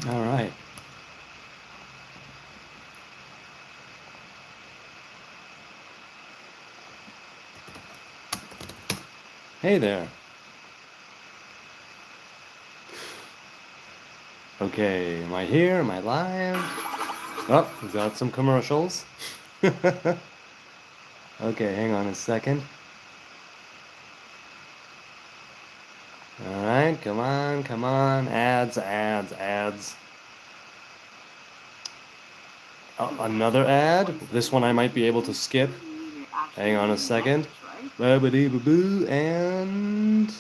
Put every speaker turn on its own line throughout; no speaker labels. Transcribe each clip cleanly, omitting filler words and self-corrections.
All right. Hey there. Okay, am I here? Am I live? Oh, we got some commercials. Okay, hang on a second. All right, come on, come on. Ads, ads, ads. Oh, another ad. This one I might be able to skip. Hang on a second. Ba-ba-dee-ba-boo, and...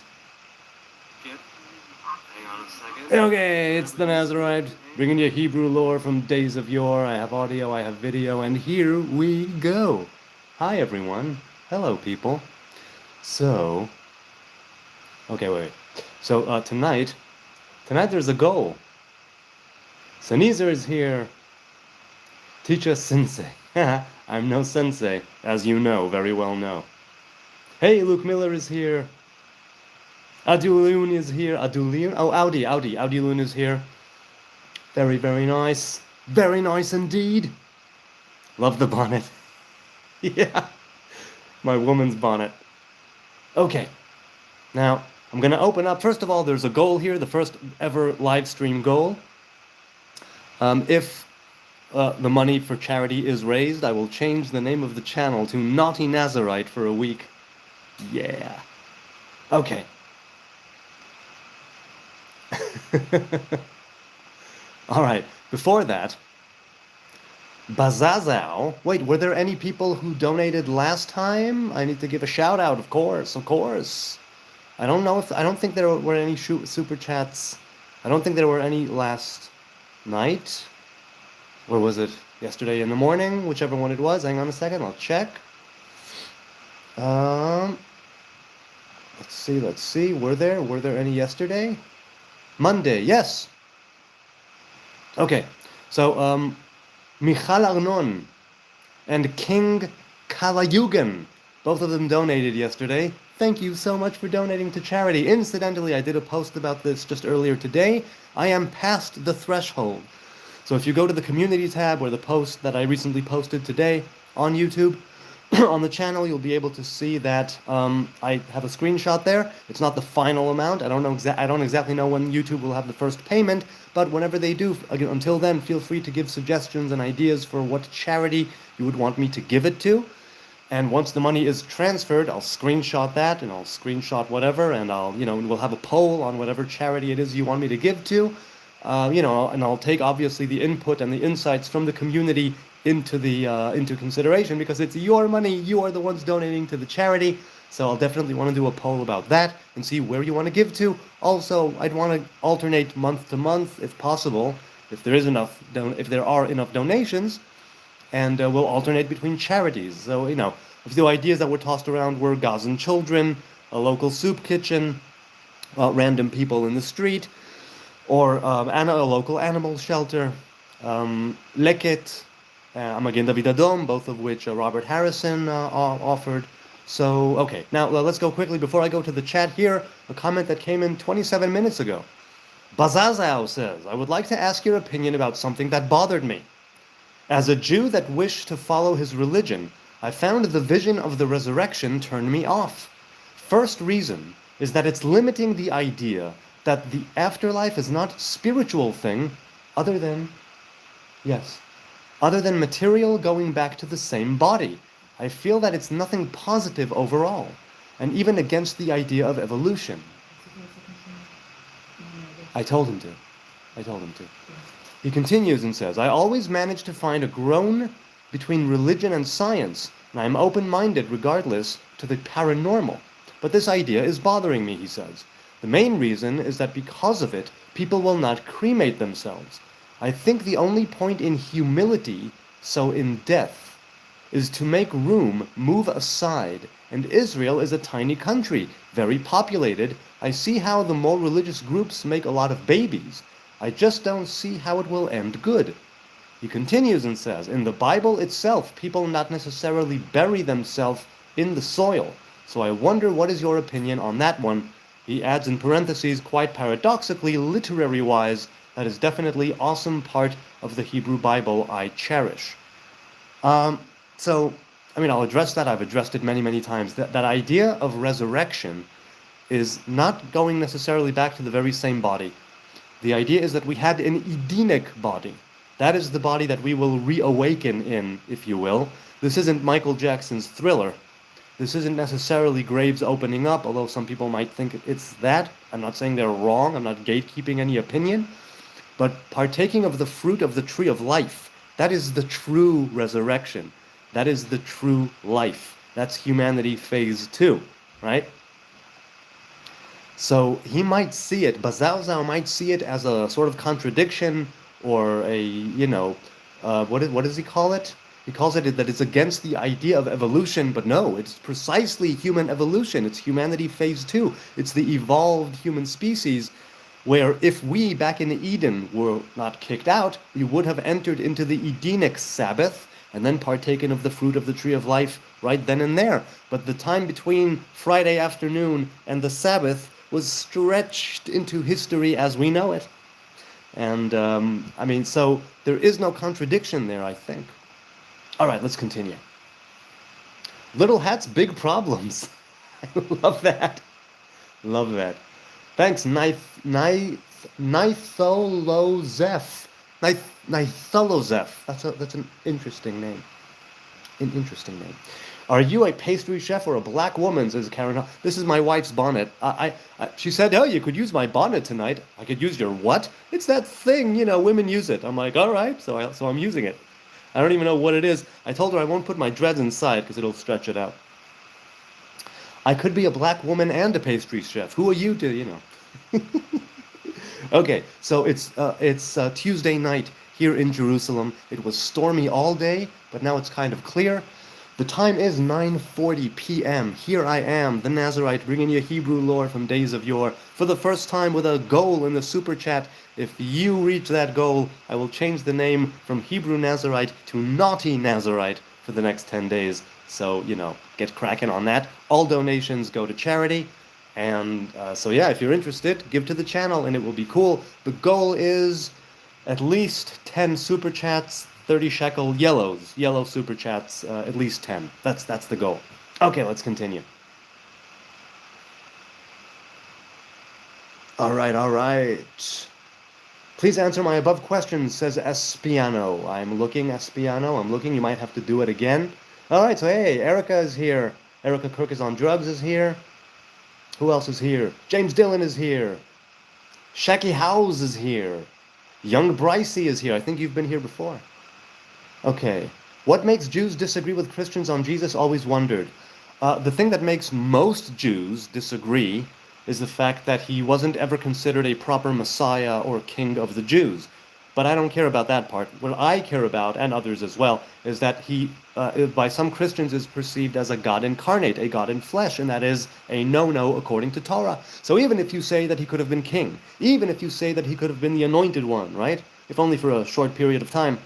Okay, it's the Nazarite, bringing you Hebrew lore from days of yore. I have audio, I have video, and here we go. Hi, everyone. Hello, people. So, okay, wait. So, tonight there's a goal. Sneezer is here. Teach us sensei. I'm no sensei, as you know, very well know. Hey, Luke Miller is here. Aduloon is here. Aduloon? Oh, Audi Loon is here. Very, very nice. Very nice indeed. Love the bonnet. Yeah. My woman's bonnet. Okay. Now, I'm going to open up. First of all, there's a goal here, the first ever live stream goal. If the money for charity is raised, I will change the name of the channel to Naughty Nazarite for a week. Yeah. Okay. All right. Before that, Bazazao. Wait, were there any people who donated last time? I need to give a shout out, of course, of course. I don't think there were any super chats. I don't think there were any last night. Or was it yesterday in the morning? Whichever one it was. Hang on a second, I'll check. Let's see. Were there any yesterday? Monday, yes. Okay, so Michal Arnon and King Kalayugan, both of them donated yesterday. Thank you so much for donating to charity. Incidentally, I did a post about this just earlier today. I am past the threshold. So if you go to the community tab or the post that I recently posted today on YouTube, on the channel, you'll be able to see that I have a screenshot there. It's not the final amount. I don't exactly know when YouTube will have the first payment, but whenever they do, again, until then, feel free to give suggestions and ideas for what charity you would want me to give it to. And once the money is transferred, I'll screenshot that, and I'll screenshot whatever, and we'll have a poll on whatever charity it is you want me to give to. And I'll take obviously the input and the insights from the community into consideration, because it's your money. You are the ones donating to the charity. So I'll definitely want to do a poll about that and see where you want to give to. Also, I'd want to alternate month to month if possible, if there are enough donations, and we'll alternate between charities. So, a few ideas that were tossed around were Gazan children, a local soup kitchen, random people in the street, or a local animal shelter, Leket, Magen David Adom, both of which Robert Harrison offered. So, okay, now let's go quickly. Before I go to the chat here, a comment that came in 27 minutes ago. Bazazao says, I would like to ask your opinion about something that bothered me. As a Jew that wished to follow his religion, I found the vision of the resurrection turned me off. First reason is that it's limiting the idea that the afterlife is not a spiritual thing other than material going back to the same body. I feel that it's nothing positive overall, and even against the idea of evolution. I told him to. He continues and says, I always manage to find a groan between religion and science, and I am open-minded regardless to the paranormal. But this idea is bothering me, he says. The main reason is that because of it, people will not cremate themselves. I think the only point in humility, so in death, is to make room, move aside, and Israel is a tiny country, very populated. I see how the more religious groups make a lot of babies. I just don't see how it will end good. He continues and says, in the Bible itself, people not necessarily bury themselves in the soil. So I wonder, what is your opinion on that one? He adds in parentheses, quite paradoxically, literary-wise, That is definitely awesome part of the Hebrew Bible I cherish. So, I mean, I'll address that. I've addressed it many, many times. That idea of resurrection is not going necessarily back to the very same body. The idea is that we had an Edenic body. That is the body that we will reawaken in, if you will. This isn't Michael Jackson's Thriller. This isn't necessarily graves opening up, although some people might think it's that. I'm not saying they're wrong. I'm not gatekeeping any opinion. But partaking of the fruit of the tree of life, that is the true resurrection. That is the true life. That's humanity phase 2, right? So he might see it, Bazauzau might see it as a sort of contradiction or a, what does he call it? He calls it that it's against the idea of evolution, but no, it's precisely human evolution. It's humanity phase 2. It's the evolved human species where if we back in Eden were not kicked out, we would have entered into the Edenic Sabbath and then partaken of the fruit of the tree of life right then and there. But the time between Friday afternoon and the Sabbath was stretched into history as we know it. And, so there is no contradiction there, I think. All right, let's continue. Little hats, big problems. I love that. Love that. Thanks, Nitholozef. Nitholozef. That's an interesting name. An interesting name. Are you a pastry chef or a black woman? Says Karen. This is my wife's bonnet. She said, oh, you could use my bonnet tonight. I could use your what? It's that thing, women use it. I'm like, all right, so I'm using it. I don't even know what it is. I told her I won't put my dreads inside because it'll stretch it out. I could be a black woman and a pastry chef. Who are you to, Okay, so it's Tuesday night here in Jerusalem. It was stormy all day, but now it's kind of clear. The time is 9:40 p.m. Here I am, the Nazarite, bringing you Hebrew lore from days of yore for the first time with a goal in the super chat. If you reach that goal, I will change the name from Hebrew Nazarite to Naughty Nazarite for the next 10 days. So, get cracking on that. All donations go to charity. And if you're interested, give to the channel and it will be cool. The goal is at least 10 super chats, 30 shekel yellow super chats, at least 10. That's the goal. Okay, let's continue. All right. Please answer my above questions, says Espiano. I'm looking. You might have to do it again. All right, so hey, Erica is here. Erica Kirk is on drugs is here. Who else is here? James Dillon is here. Shacky Howes is here. Young Brycey is here. I think you've been here before. Okay. What makes Jews disagree with Christians on Jesus? Always wondered. The thing that makes most Jews disagree is the fact that he wasn't ever considered a proper Messiah or king of the Jews. But I don't care about that part. What I care about, and others as well, is that he, by some Christians, is perceived as a God incarnate, a God in flesh, and that is a no-no according to Torah. So even if you say that he could have been king, even if you say that he could have been the anointed one, right? If only for a short period of time,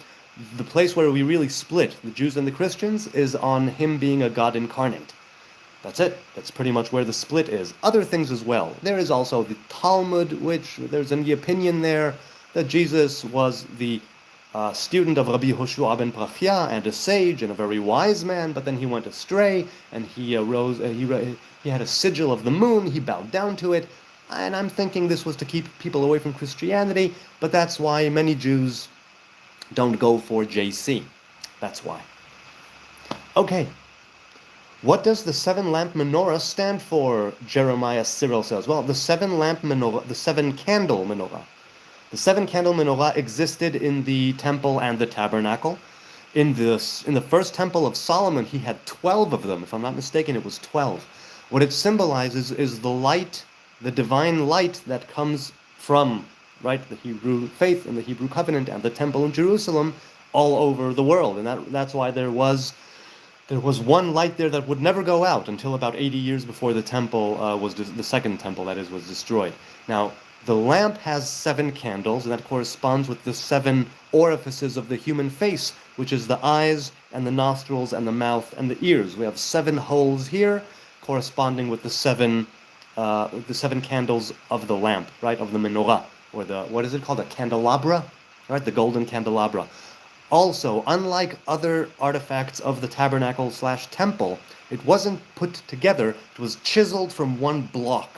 the place where we really split, the Jews and the Christians, is on him being a God incarnate. That's it. That's pretty much where the split is. Other things as well. There is also the Talmud, which there's an opinion there that Jesus was the student of Rabbi Hoshua ben Prachia and a sage and a very wise man, but then he went astray and he arose. He had a sigil of the moon. He bowed down to it, and I'm thinking this was to keep people away from Christianity. But that's why many Jews don't go for JC. That's why. Okay. What does the 7-lamp menorah stand for? Jeremiah Cyril says. Well, the 7-lamp menorah, the 7-candle menorah. The 7-candle menorah existed in the temple and the tabernacle. In the first temple of Solomon, he had 12 of them. If I'm not mistaken, it was 12. What it symbolizes is the light, the divine light that comes from, right, the Hebrew faith and the Hebrew covenant and the temple in Jerusalem all over the world. And that's why there was one light there that would never go out until about 80 years before the temple the second temple, that is, was destroyed. Now, the lamp has 7 candles, and that corresponds with the 7 orifices of the human face, which is the eyes and the nostrils and the mouth and the ears. We have 7 holes here, corresponding with the 7 candles of the lamp, right, of the menorah. or the, what is it called, a candelabra, right? The golden candelabra. Also, unlike other artifacts of the tabernacle slash temple, it wasn't put together, it was chiseled from one block,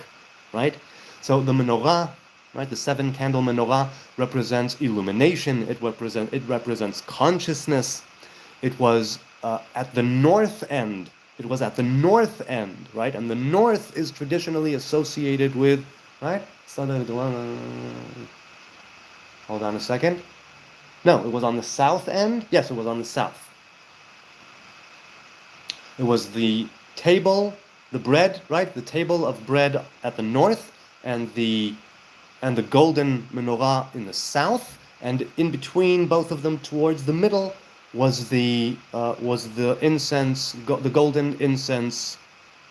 right? So the menorah, right, the 7-candle menorah represents illumination, it represents consciousness. It was at the north end. It was at the north end, right? And the north is traditionally associated with, right? Hold on a second. No, it was on the south end. Yes, it was on the south. It was the table, the bread, right? The table of bread at the north, and the golden menorah in the south, and in between both of them, towards the middle, was the incense, the golden incense.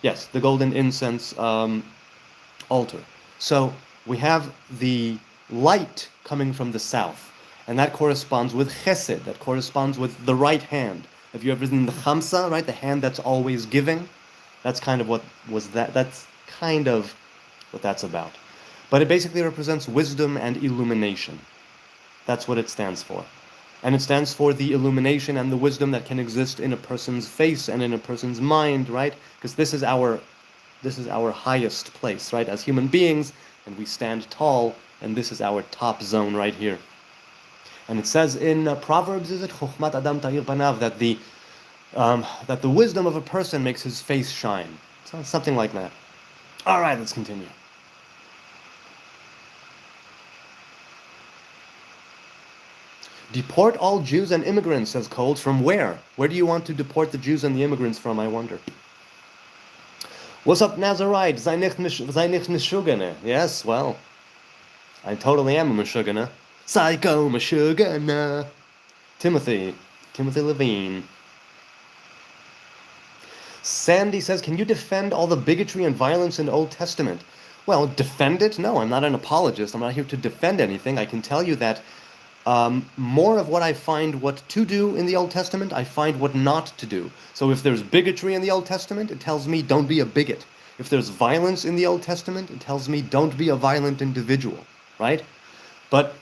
Yes, the golden incense altar. So we have the light coming from the south, and that corresponds with chesed, that corresponds with the right hand. Have you ever seen the chamsa, right? The hand that's always giving? That's kind of what was that. That's kind of what that's about. But it basically represents wisdom and illumination. That's what it stands for. And it stands for the illumination and the wisdom that can exist in a person's face and in a person's mind, right? Because this is our highest place, right? As human beings, and we stand tall, and this is our top zone right here. And it says in Proverbs, is it Chochmat Adam Ta'ir Panav, that the wisdom of a person makes his face shine. So something like that. All right, let's continue. Deport all Jews and immigrants, says Cold. From where? Where do you want to deport the Jews and the immigrants from, I wonder? What's up, Nazarite? Sei nicht Meshugane. Yes, well, I totally am a Meshugane. Psycho Meshugane. Timothy Levine. Sandy says, can you defend all the bigotry and violence in the Old Testament? Well, defend it? No, I'm not an apologist. I'm not here to defend anything. I can tell you that more of what I find what to do in the Old Testament, I find what not to do. So if there's bigotry in the Old Testament, it tells me don't be a bigot. If there's violence in the Old Testament, it tells me don't be a violent individual, right? But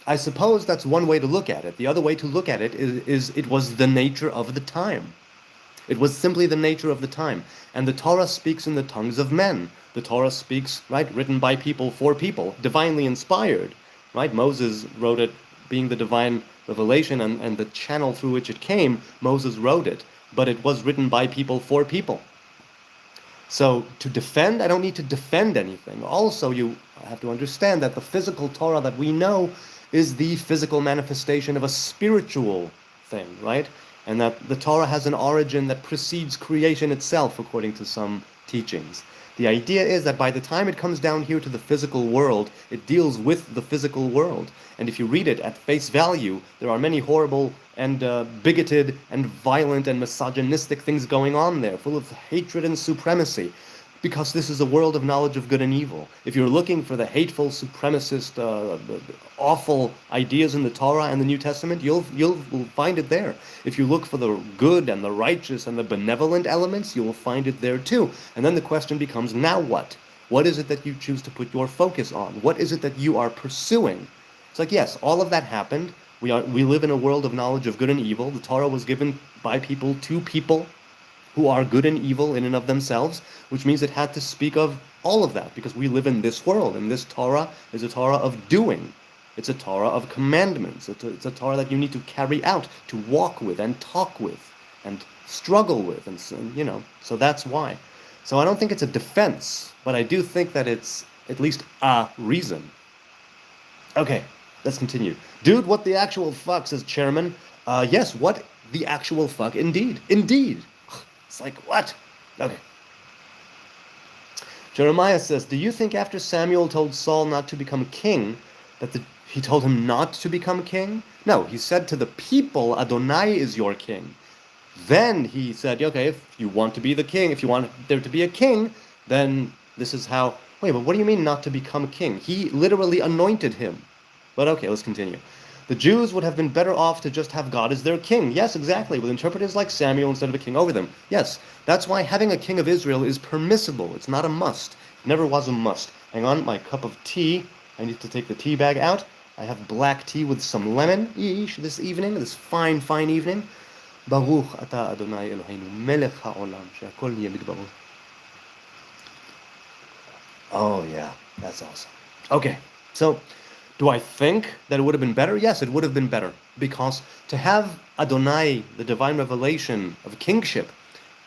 I suppose that's one way to look at it. The other way to look at it is it was the nature of the time. It was simply the nature of the time. And the Torah speaks in the tongues of men. The Torah speaks, right, written by people for people, divinely inspired, right? Moses wrote it, being the divine revelation and the channel through which it came, Moses wrote it, but it was written by people for people. So to defend, I don't need to defend anything. Also, you have to understand that the physical Torah that we know is the physical manifestation of a spiritual thing, right? And that the Torah has an origin that precedes creation itself, according to some teachings. The idea is that by the time it comes down here to the physical world, it deals with the physical world. And if you read it at face value, there are many horrible and bigoted and violent and misogynistic things going on there, full of hatred and supremacy, because this is a world of knowledge of good and evil. If you're looking for the hateful, supremacist, awful ideas in the Torah and the New Testament, you'll find it there. If you look for the good and the righteous and the benevolent elements, you will find it there too. And then the question becomes, now what? What is it that you choose to put your focus on? What is it that you are pursuing? It's like, yes, all of that happened. We live in a world of knowledge of good and evil. The Torah was given by people to people who are good and evil in and of themselves, which means it had to speak of all of that, because we live in this world, and this Torah is a Torah of doing. It's a Torah of commandments. It's a Torah that you need to carry out, to walk with and talk with and struggle with, and so that's why. So I don't think it's a defense, but I do think that it's at least a reason. Okay, let's continue. Dude, what the actual fuck, says Chairman. Yes, what the actual fuck, indeed. Indeed. It's like, what? Okay. Jeremiah says, do you think after Samuel told Saul not to become king, that he told him not to become king? No, he said to the people, Adonai is your king. Then he said, okay, if you want to be the king, if you want there to be a king, then this is how... Wait, but what do you mean not to become king? He literally anointed him. But okay, let's continue. The Jews would have been better off to just have God as their king. Yes, exactly, with interpreters like Samuel instead of a king over them. Yes, that's why having a king of Israel is permissible. It's not a must. It never was a must. Hang on, my cup of tea I need to take the tea bag out. I have black tea with some lemon this evening, this fine, fine evening. Baruch ata Adonai Eloheinu melech ha'olam she'akol niyeh midbaro. Oh yeah, that's awesome. Okay, so do I think that it would have been better? Yes, it would have been better. Because to have Adonai, the divine revelation of kingship,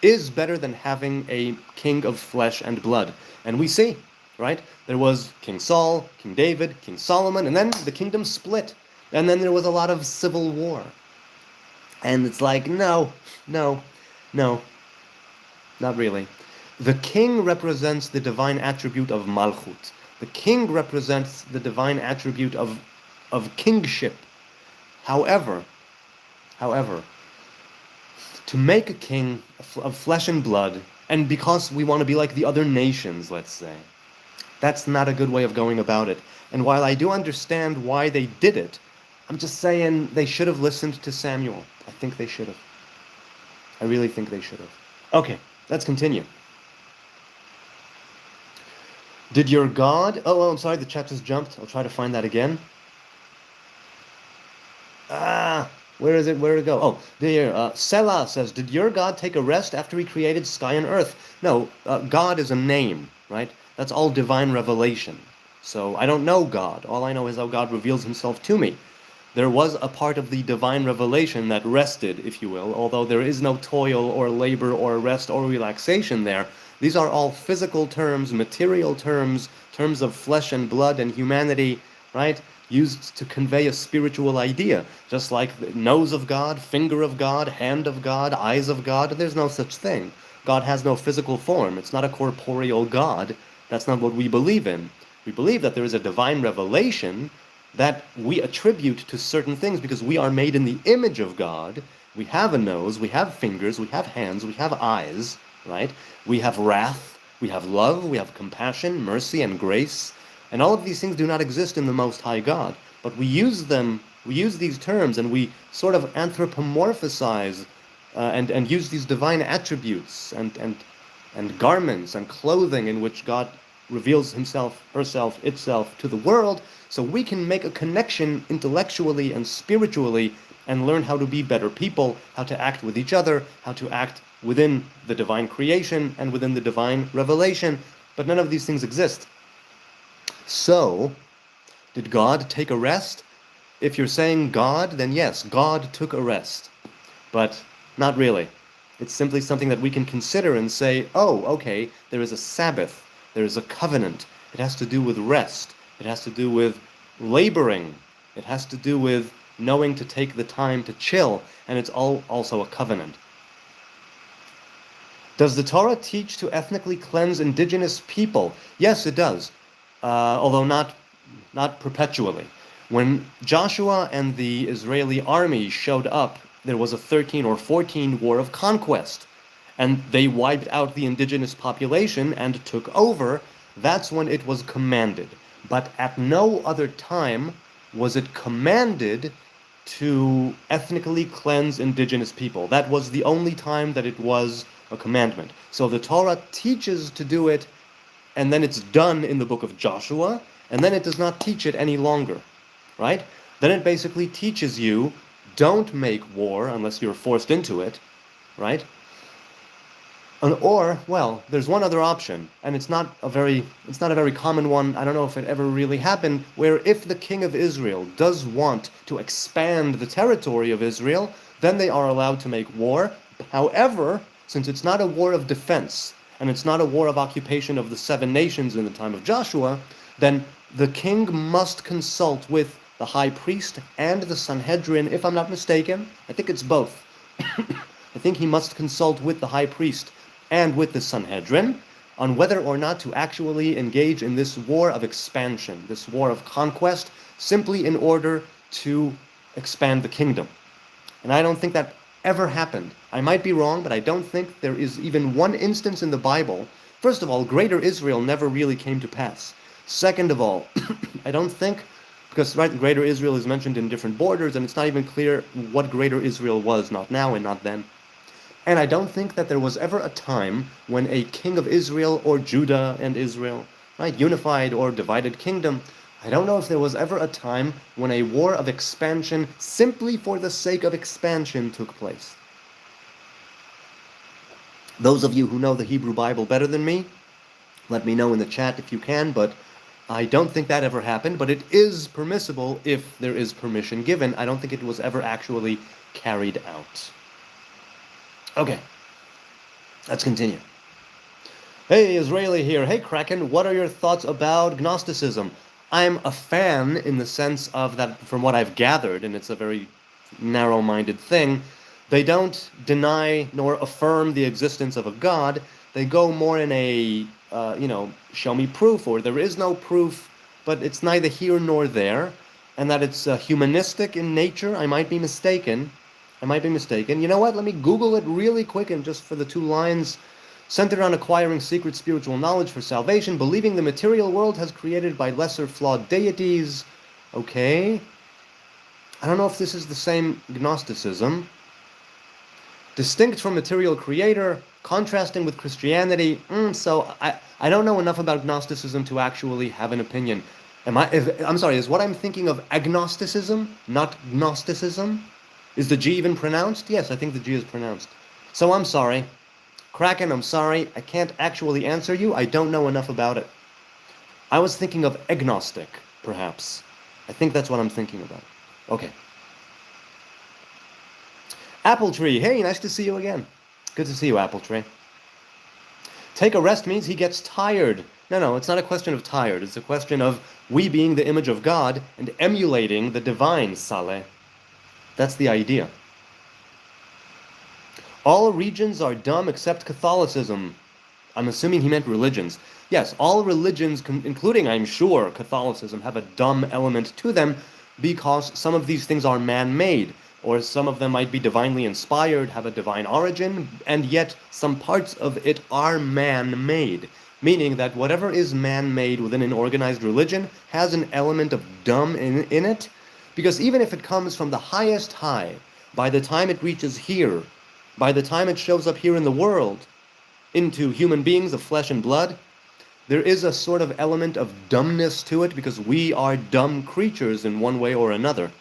is better than having a king of flesh and blood. And we see, right? There was King Saul, King David, King Solomon, and then the kingdom split. And then there was a lot of civil war. And it's like, no, not really. The king represents the divine attribute of malchut. The king represents the divine attribute of kingship. However, to make a king of flesh and blood, and because we want to be like the other nations, let's say, that's not a good way of going about it. And while I do understand why they did it, I'm just saying they should have listened to Samuel. I think they should have. I really think they should have. Okay, let's continue. Did your God... Oh, I'm sorry, the chat just jumped. I'll try to find that again. Where is it? Where did it go? Oh, there. Selah says, did your God take a rest after he created sky and earth? No, God is a name, right? That's all divine revelation. So I don't know God. All I know is how God reveals himself to me. There was a part of the divine revelation that rested, if you will, although there is no toil or labor or rest or relaxation there. These are all physical terms, material terms, terms of flesh and blood and humanity, right? Used to convey a spiritual idea, just like the nose of God, finger of God, hand of God, eyes of God. There's no such thing. God has no physical form. It's not a corporeal God. That's not what we believe in. We believe that there is a divine revelation that we attribute to certain things because we are made in the image of God. We have a nose, we have fingers, we have hands, we have eyes, right? We have wrath, we have love, we have compassion, mercy, and grace. And all of these things do not exist in the Most High God. But we use them, we use these terms, and we sort of anthropomorphize and use these divine attributes and garments and clothing in which God reveals himself, herself, itself to the world, so we can make a connection intellectually and spiritually and learn how to be better people, how to act with each other, how to act within the divine creation and within the divine revelation. But none of these things exist. So, did God take a rest? If you're saying God, then yes, God took a rest. But not really. It's simply something that we can consider and say, oh, okay, there is a Sabbath, there is a covenant. It has to do with rest. It has to do with laboring. It has to do with knowing to take the time to chill, and it's all also a covenant. Does the Torah teach to ethnically cleanse indigenous people? Yes, it does, although not perpetually. When Joshua and the Israeli army showed up, there was a 13 or 14 war of conquest, and they wiped out the indigenous population and took over. That's when it was commanded. But at no other time was it commanded to ethnically cleanse indigenous people. That was the only time that it was a commandment. So the Torah teaches to do it, and then it's done in the book of Joshua, and then it does not teach it any longer, right? Then it basically teaches you, don't make war unless you're forced into it, right? Or, well, there's one other option, and it's not a very common one. I don't know if it ever really happened, where if the king of Israel does want to expand the territory of Israel, then they are allowed to make war. However, since it's not a war of defense, and it's not a war of occupation of the 7 nations in the time of Joshua, then the king must consult with the high priest and the Sanhedrin, if I'm not mistaken. I think it's both. I think he must consult with the high priest and with the Sanhedrin on whether or not to actually engage in this war of expansion, this war of conquest, simply in order to expand the kingdom. And I don't think that ever happened. I might be wrong, but I don't think there is even one instance in the Bible. First of all, Greater Israel never really came to pass. Second of all, I don't think, because right, Greater Israel is mentioned in different borders, and it's not even clear what Greater Israel was, not now and not then. And I don't think that there was ever a time when a king of Israel or Judah and Israel, right, unified or divided kingdom, I don't know if there was ever a time when a war of expansion, simply for the sake of expansion, took place. Those of you who know the Hebrew Bible better than me, let me know in the chat if you can, but I don't think that ever happened, but it is permissible if there is permission given. I don't think it was ever actually carried out. Okay, let's continue. Hey, Israeli here. Hey, Kraken, what are your thoughts about Gnosticism? I'm a fan in the sense of that, from what I've gathered, and it's a very narrow-minded thing, they don't deny nor affirm the existence of a God. They go more in a, show me proof, or there is no proof, but it's neither here nor there, and that it's humanistic in nature. I might be mistaken. You know what? Let me Google it really quick, and just for the 2 lines, centered on acquiring secret spiritual knowledge for salvation, believing the material world has created by lesser flawed deities. Okay. I don't know if this is the same Gnosticism. Distinct from material creator, contrasting with Christianity. So I don't know enough about Gnosticism to actually have an opinion. I'm sorry, is what I'm thinking of agnosticism, not Gnosticism? Is the G even pronounced? Yes, I think the G is pronounced. So I'm sorry. Kraken, I'm sorry. I can't actually answer you. I don't know enough about it. I was thinking of agnostic, perhaps. I think that's what I'm thinking about. Okay. Apple Tree. Hey, nice to see you again. Good to see you, Apple Tree. Take a rest means he gets tired. No, it's not a question of tired. It's a question of we being the image of God and emulating the divine, Saleh. That's the idea. All religions are dumb except Catholicism. I'm assuming he meant religions. Yes, all religions, including, I'm sure, Catholicism, have a dumb element to them because some of these things are man-made, or some of them might be divinely inspired, have a divine origin, and yet some parts of it are man-made, meaning that whatever is man-made within an organized religion has an element of dumb in it, because even if it comes from the highest high, by the time it reaches here, by the time it shows up here in the world, into human beings of flesh and blood, there is a sort of element of dumbness to it because we are dumb creatures in one way or another.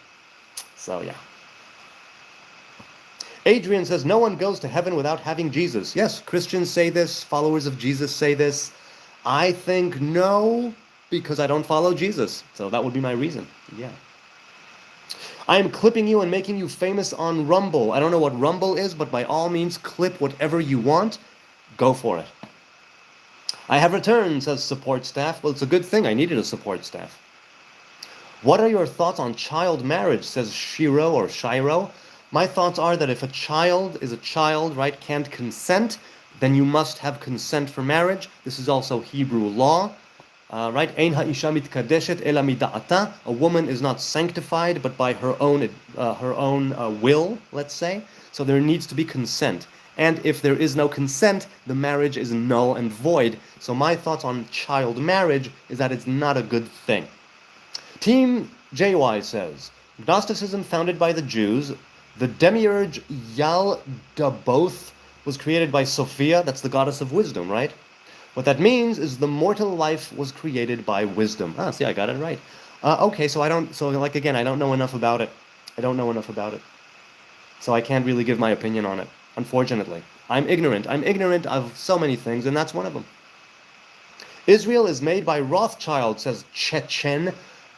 So, yeah. Adrian says, no one goes to heaven without having Jesus. Yes, Christians say this, followers of Jesus say this. I think no, because I don't follow Jesus. So that would be my reason. Yeah. I am clipping you and making you famous on Rumble. I don't know what Rumble is, but by all means, clip whatever you want. Go for it. I have returned, says support staff. Well, it's a good thing. I needed a support staff. What are your thoughts on child marriage, says Shiro or Shiro. My thoughts are that if a child is a child, right, can't consent, then you must have consent for marriage. This is also Hebrew law. Right? Ein ha'isha mitkadeshet ela mida'ata. A woman is not sanctified, but by her own will, let's say. So there needs to be consent. And if there is no consent, the marriage is null and void. So my thoughts on child marriage is that it's not a good thing. Team JY says, Gnosticism founded by the Jews, the demiurge Yaldabaoth was created by Sophia, that's the goddess of wisdom, right? What that means is the mortal life was created by wisdom. Ah, see, I got it right. Okay, so I don't know enough about it. So I can't really give my opinion on it, unfortunately. I'm ignorant of so many things, and that's one of them. Israel is made by Rothschild, says Chechen.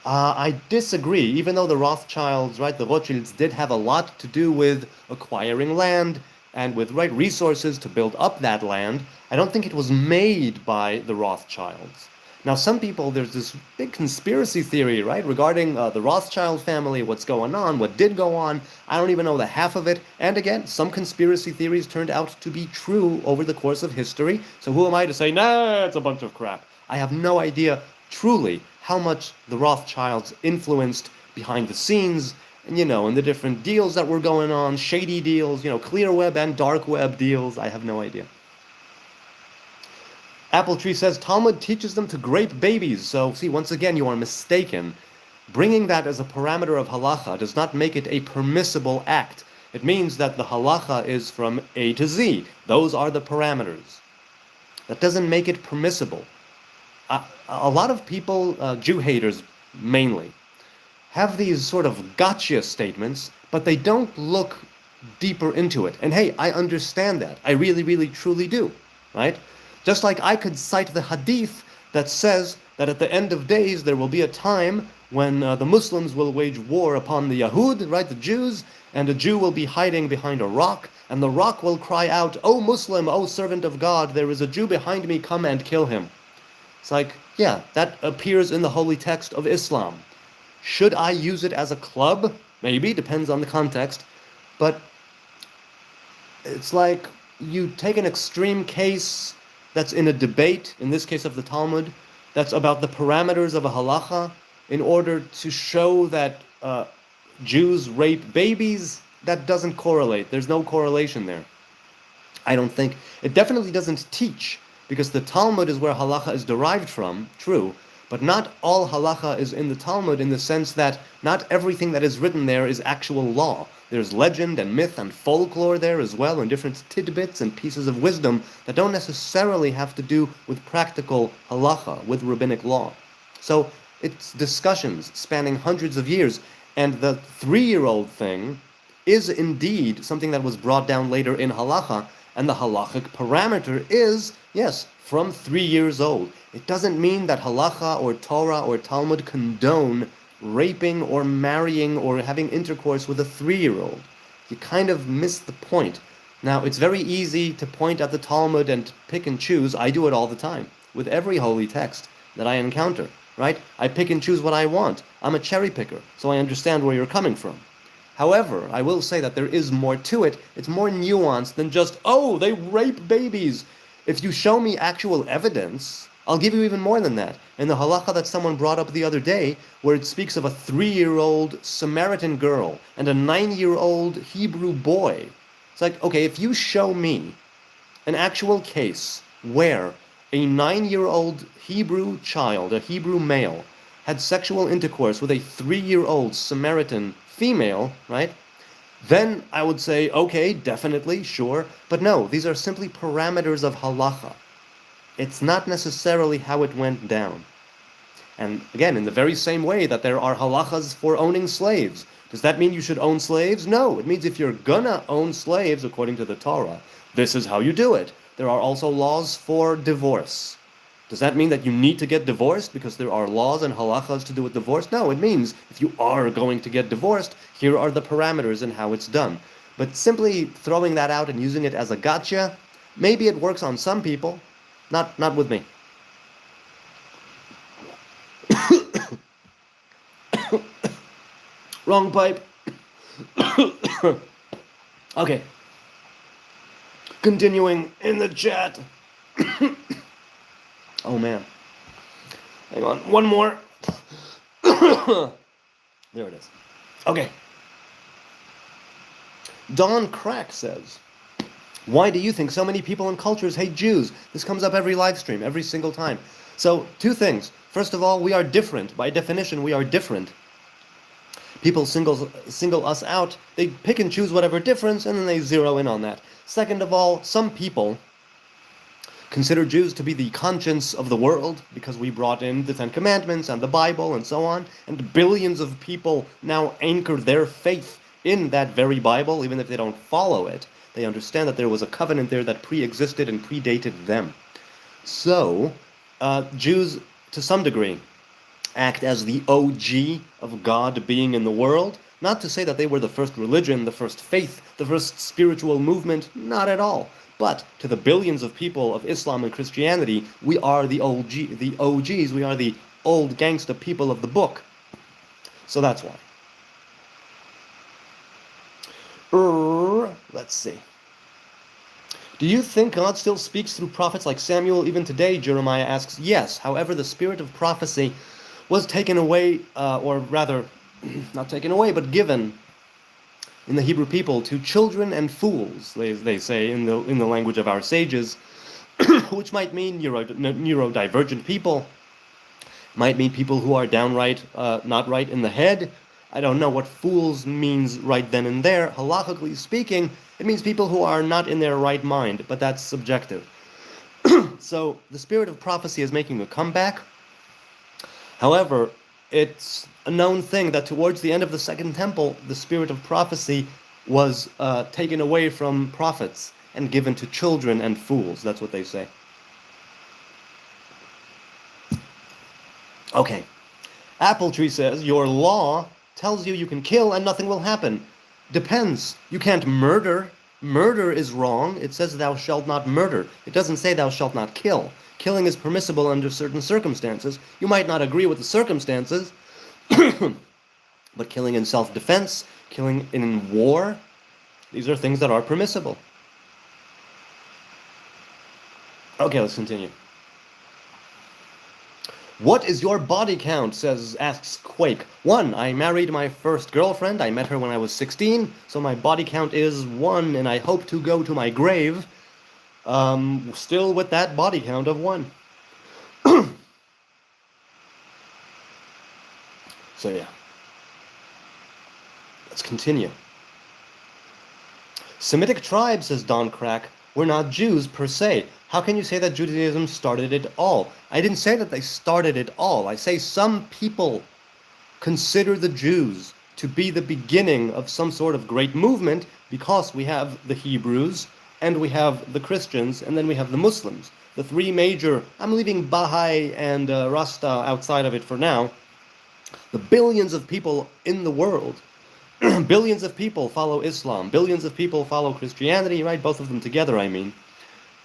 I disagree, even though the Rothschilds, right, the Rothschilds did have a lot to do with acquiring land and with right resources to build up that land. I don't think it was made by the Rothschilds. Now, some people, there's this big conspiracy theory, right, regarding the Rothschild family, what's going on, what did go on. I don't even know the half of it. And again, some conspiracy theories turned out to be true over the course of history. So who am I to say, nah, it's a bunch of crap? I have no idea, truly, how much the Rothschilds influenced behind the scenes, and, and the different deals that were going on, shady deals, clear web and dark web deals. I have no idea. Apple Tree says, Talmud teaches them to grape babies. So, see, once again, you are mistaken. Bringing that as a parameter of halacha does not make it a permissible act. It means that the halacha is from A to Z. Those are the parameters. That doesn't make it permissible. A lot of people, Jew haters, mainly, have these sort of gotcha statements, but they don't look deeper into it. And hey, I understand that. I really, really, truly do, right? Just like I could cite the hadith that says that at the end of days there will be a time when the Muslims will wage war upon the Yahud, right, the Jews, and a Jew will be hiding behind a rock, and the rock will cry out, "O Muslim, O servant of God, there is a Jew behind me, come and kill him." It's like, yeah, that appears in the holy text of Islam. Should I use it as a club? Maybe, depends on the context. But it's like you take an extreme case that's in a debate, in this case of the Talmud, that's about the parameters of a halacha, in order to show that Jews rape babies. That doesn't correlate. There's no correlation there. I don't think. It definitely doesn't teach, because the Talmud is where halacha is derived from, true, but not all halacha is in the Talmud, in the sense that not everything that is written there is actual law. There's legend and myth and folklore there as well, and different tidbits and pieces of wisdom that don't necessarily have to do with practical halacha, with rabbinic law. So it's discussions spanning hundreds of years, and the 3-year-old thing is indeed something that was brought down later in halacha, and the halachic parameter is, yes, from 3 years old. It doesn't mean that halacha or Torah or Talmud condone raping or marrying or having intercourse with a 3-year-old. You kind of miss the point. Now, it's very easy to point at the Talmud and pick and choose. I do it all the time, with every holy text that I encounter, right? I pick and choose what I want. I'm a cherry picker, so I understand where you're coming from. However, I will say that there is more to it. It's more nuanced than just, oh, they rape babies. If you show me actual evidence, I'll give you even more than that. In the halacha that someone brought up the other day, where it speaks of a 3-year-old Samaritan girl and a 9-year-old Hebrew boy, it's like, okay, if you show me an actual case where a 9-year-old Hebrew child, a Hebrew male, had sexual intercourse with a 3-year-old Samaritan female, right? Then I would say, okay, definitely, sure. But no, these are simply parameters of halacha. It's not necessarily how it went down. And again, in the very same way that there are halachas for owning slaves. Does that mean you should own slaves? No, it means if you're gonna own slaves according to the Torah, this is how you do it. There are also laws for divorce. Does that mean that you need to get divorced because there are laws and halachas to do with divorce? No, it means if you are going to get divorced, here are the parameters and how it's done. But simply throwing that out and using it as a gotcha, maybe it works on some people, not with me. Wrong pipe. Okay. Continuing in the chat. Oh man. Hang on, one more. There it is. Okay. Don Crack says, why do you think so many people and cultures hate Jews? This comes up every live stream, every single time. So, two things. First of all, we are different. By definition, we are different. People single us out. They pick and choose whatever difference, and then they zero in on that. Second of all, some people consider Jews to be the conscience of the world because we brought in the Ten Commandments and the Bible and so on, and billions of people now anchor their faith in that very Bible, even if they don't follow it. They understand that there was a covenant there that pre-existed and predated them. So, Jews, to some degree, act as the OG of God being in the world. Not to say that they were the first religion, the first faith, the first spiritual movement, not at all. But to the billions of people of Islam and Christianity, we are the OGs, we are the old gangsta people of the book. So that's why. Let's see. Do you think God still speaks through prophets like Samuel even today? Jeremiah asks. Yes. However, the spirit of prophecy was taken away, or rather, not taken away, but given in the Hebrew people to children and fools, they say in the language of our sages, which might mean neurodivergent people, might mean people who are downright not right in the head. I don't know what fools means right then and there. Halakhically speaking, it means people who are not in their right mind, but that's subjective. So the spirit of prophecy is making a comeback. However, it's a known thing that towards the end of the Second Temple, the spirit of prophecy was taken away from prophets and given to children and fools. That's what they say. Okay. Apple Tree says, your law tells you can kill and nothing will happen. Depends. You can't murder. Murder is wrong. It says thou shalt not murder. It doesn't say thou shalt not kill. Killing is permissible under certain circumstances. You might not agree with the circumstances, but killing in self-defense, killing in war, these are things that are permissible. Okay, let's continue. What is your body count? Asks Quake. 1. I married my first girlfriend. I met her when I was 16, so my body count is 1, and I hope to go to my grave still with that body count of 1. So yeah. Let's continue. Semitic tribes, says Don Crack, were not Jews per se. How can you say that Judaism started it all? I didn't say that they started it all. I say some people consider the Jews to be the beginning of some sort of great movement because we have the Hebrews, and we have the Christians, and then we have the Muslims. The three major, I'm leaving Baha'i and Rasta outside of it for now. The billions of people in the world, billions of people follow Islam, billions of people follow Christianity, right? Both of them together, I mean.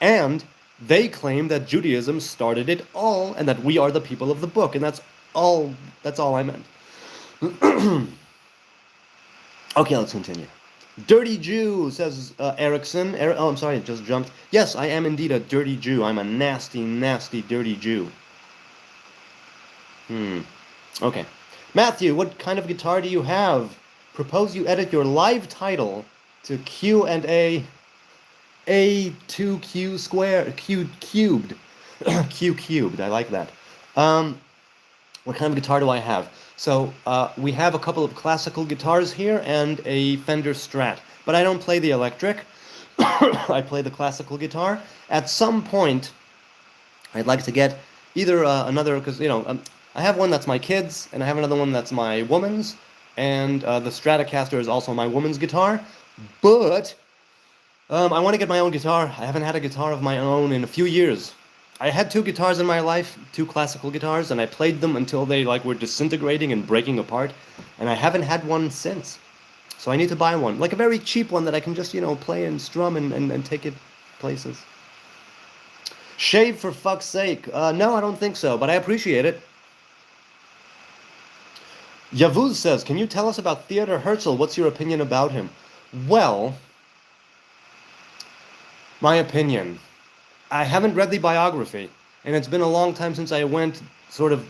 And they claim that Judaism started it all, and that we are the people of the book, and that's all I meant. Okay, let's continue. Dirty Jew, says Erickson. Oh, I'm sorry, it just jumped. Yes, I am indeed a dirty Jew. I'm a nasty, nasty, dirty Jew. Okay. Matthew, what kind of guitar do you have? Propose you edit your live title to Q&A A2Q squared, Q cubed. Q cubed, I like that. What kind of guitar do I have? So we have a couple of classical guitars here and a Fender Strat, but I don't play the electric. I play the classical guitar. At some point, I'd like to get either another, because I have one that's my kid's, and I have another one that's my woman's, and the Stratocaster is also my woman's guitar. But I want to get my own guitar. I haven't had a guitar of my own in a few years. I had 2 guitars in my life, 2 classical guitars, and I played them until they were disintegrating and breaking apart, and I haven't had one since. So I need to buy one, like a very cheap one that I can just, play and strum and take it places. Shave for fuck's sake. No, I don't think so, but I appreciate it. Yavuz says, can you tell us about Theodor Herzl? What's your opinion about him? Well, my opinion. I haven't read the biography, and it's been a long time since I went sort of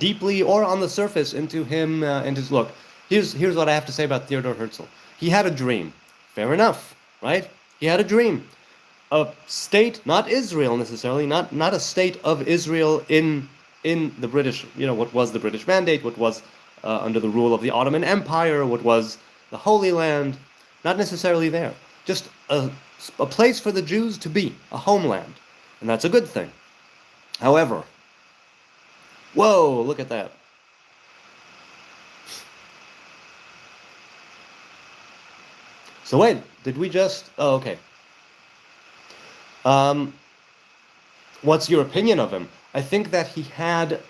deeply or on the surface into him and his look. Here's what I have to say about Theodor Herzl. He had a dream. Fair enough, right? He had a dream. A state, not Israel necessarily, not a state of Israel in the British, what was the British Mandate, what was under the rule of the Ottoman Empire, what was the Holy Land, not necessarily there. Just a place for the Jews to be, a homeland. And that's a good thing. However, whoa, look at that. So wait, did we just... Oh, okay. What's your opinion of him? I think that he had...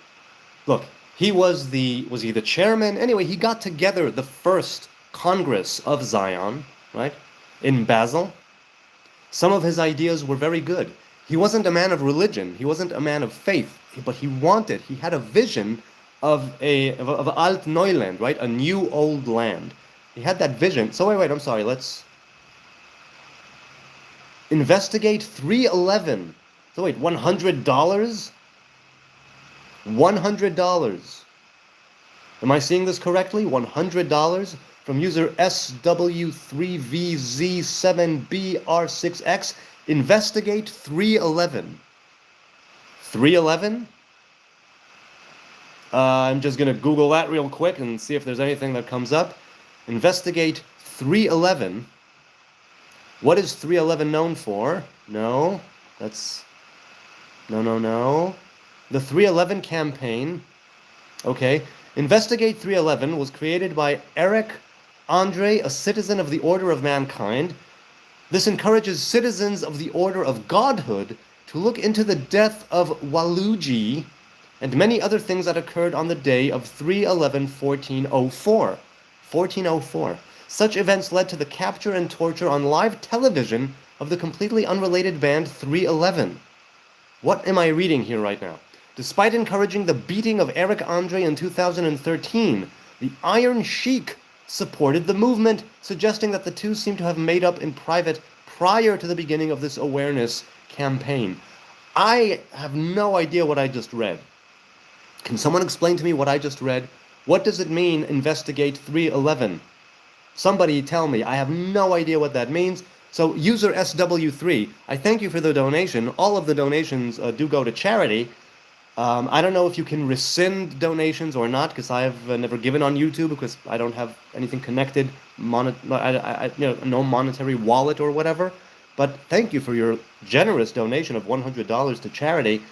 Look, was he the chairman? Anyway, he got together the first Congress of Zion, right, in Basel. Some of his ideas were very good. He wasn't a man of religion. He wasn't a man of faith. But he had a vision of Alt Neuland, right? A new old land. He had that vision. So wait, I'm sorry. Let's investigate 311. So wait, $100? $100. Am I seeing this correctly? $100 from user SW3VZ7BR6X. Investigate 311. 311? I'm just going to Google that real quick and see if there's anything that comes up. Investigate 311. What is 311 known for? No. That's... No. The 311 campaign. Okay. Investigate 311 was created by Eric Andre, a citizen of the Order of Mankind. This encourages citizens of the Order of Godhood to look into the death of Waluigi and many other things that occurred on the day of 3/11/1404. 1404. Such events led to the capture and torture on live television of the completely unrelated band 311. What am I reading here right now? Despite encouraging the beating of Eric Andre in 2013, the Iron Sheik supported the movement, suggesting that the two seem to have made up in private prior to the beginning of this awareness campaign. I have no idea what I just read. Can someone explain to me what I just read? What does it mean, investigate 311? Somebody tell me. I have no idea what that means. So, user SW3, I thank you for the donation. All of the donations do go to charity. I don't know if you can rescind donations or not, because I have never given on YouTube, because I don't have anything connected, no monetary wallet or whatever. But thank you for your generous donation of $100 to charity.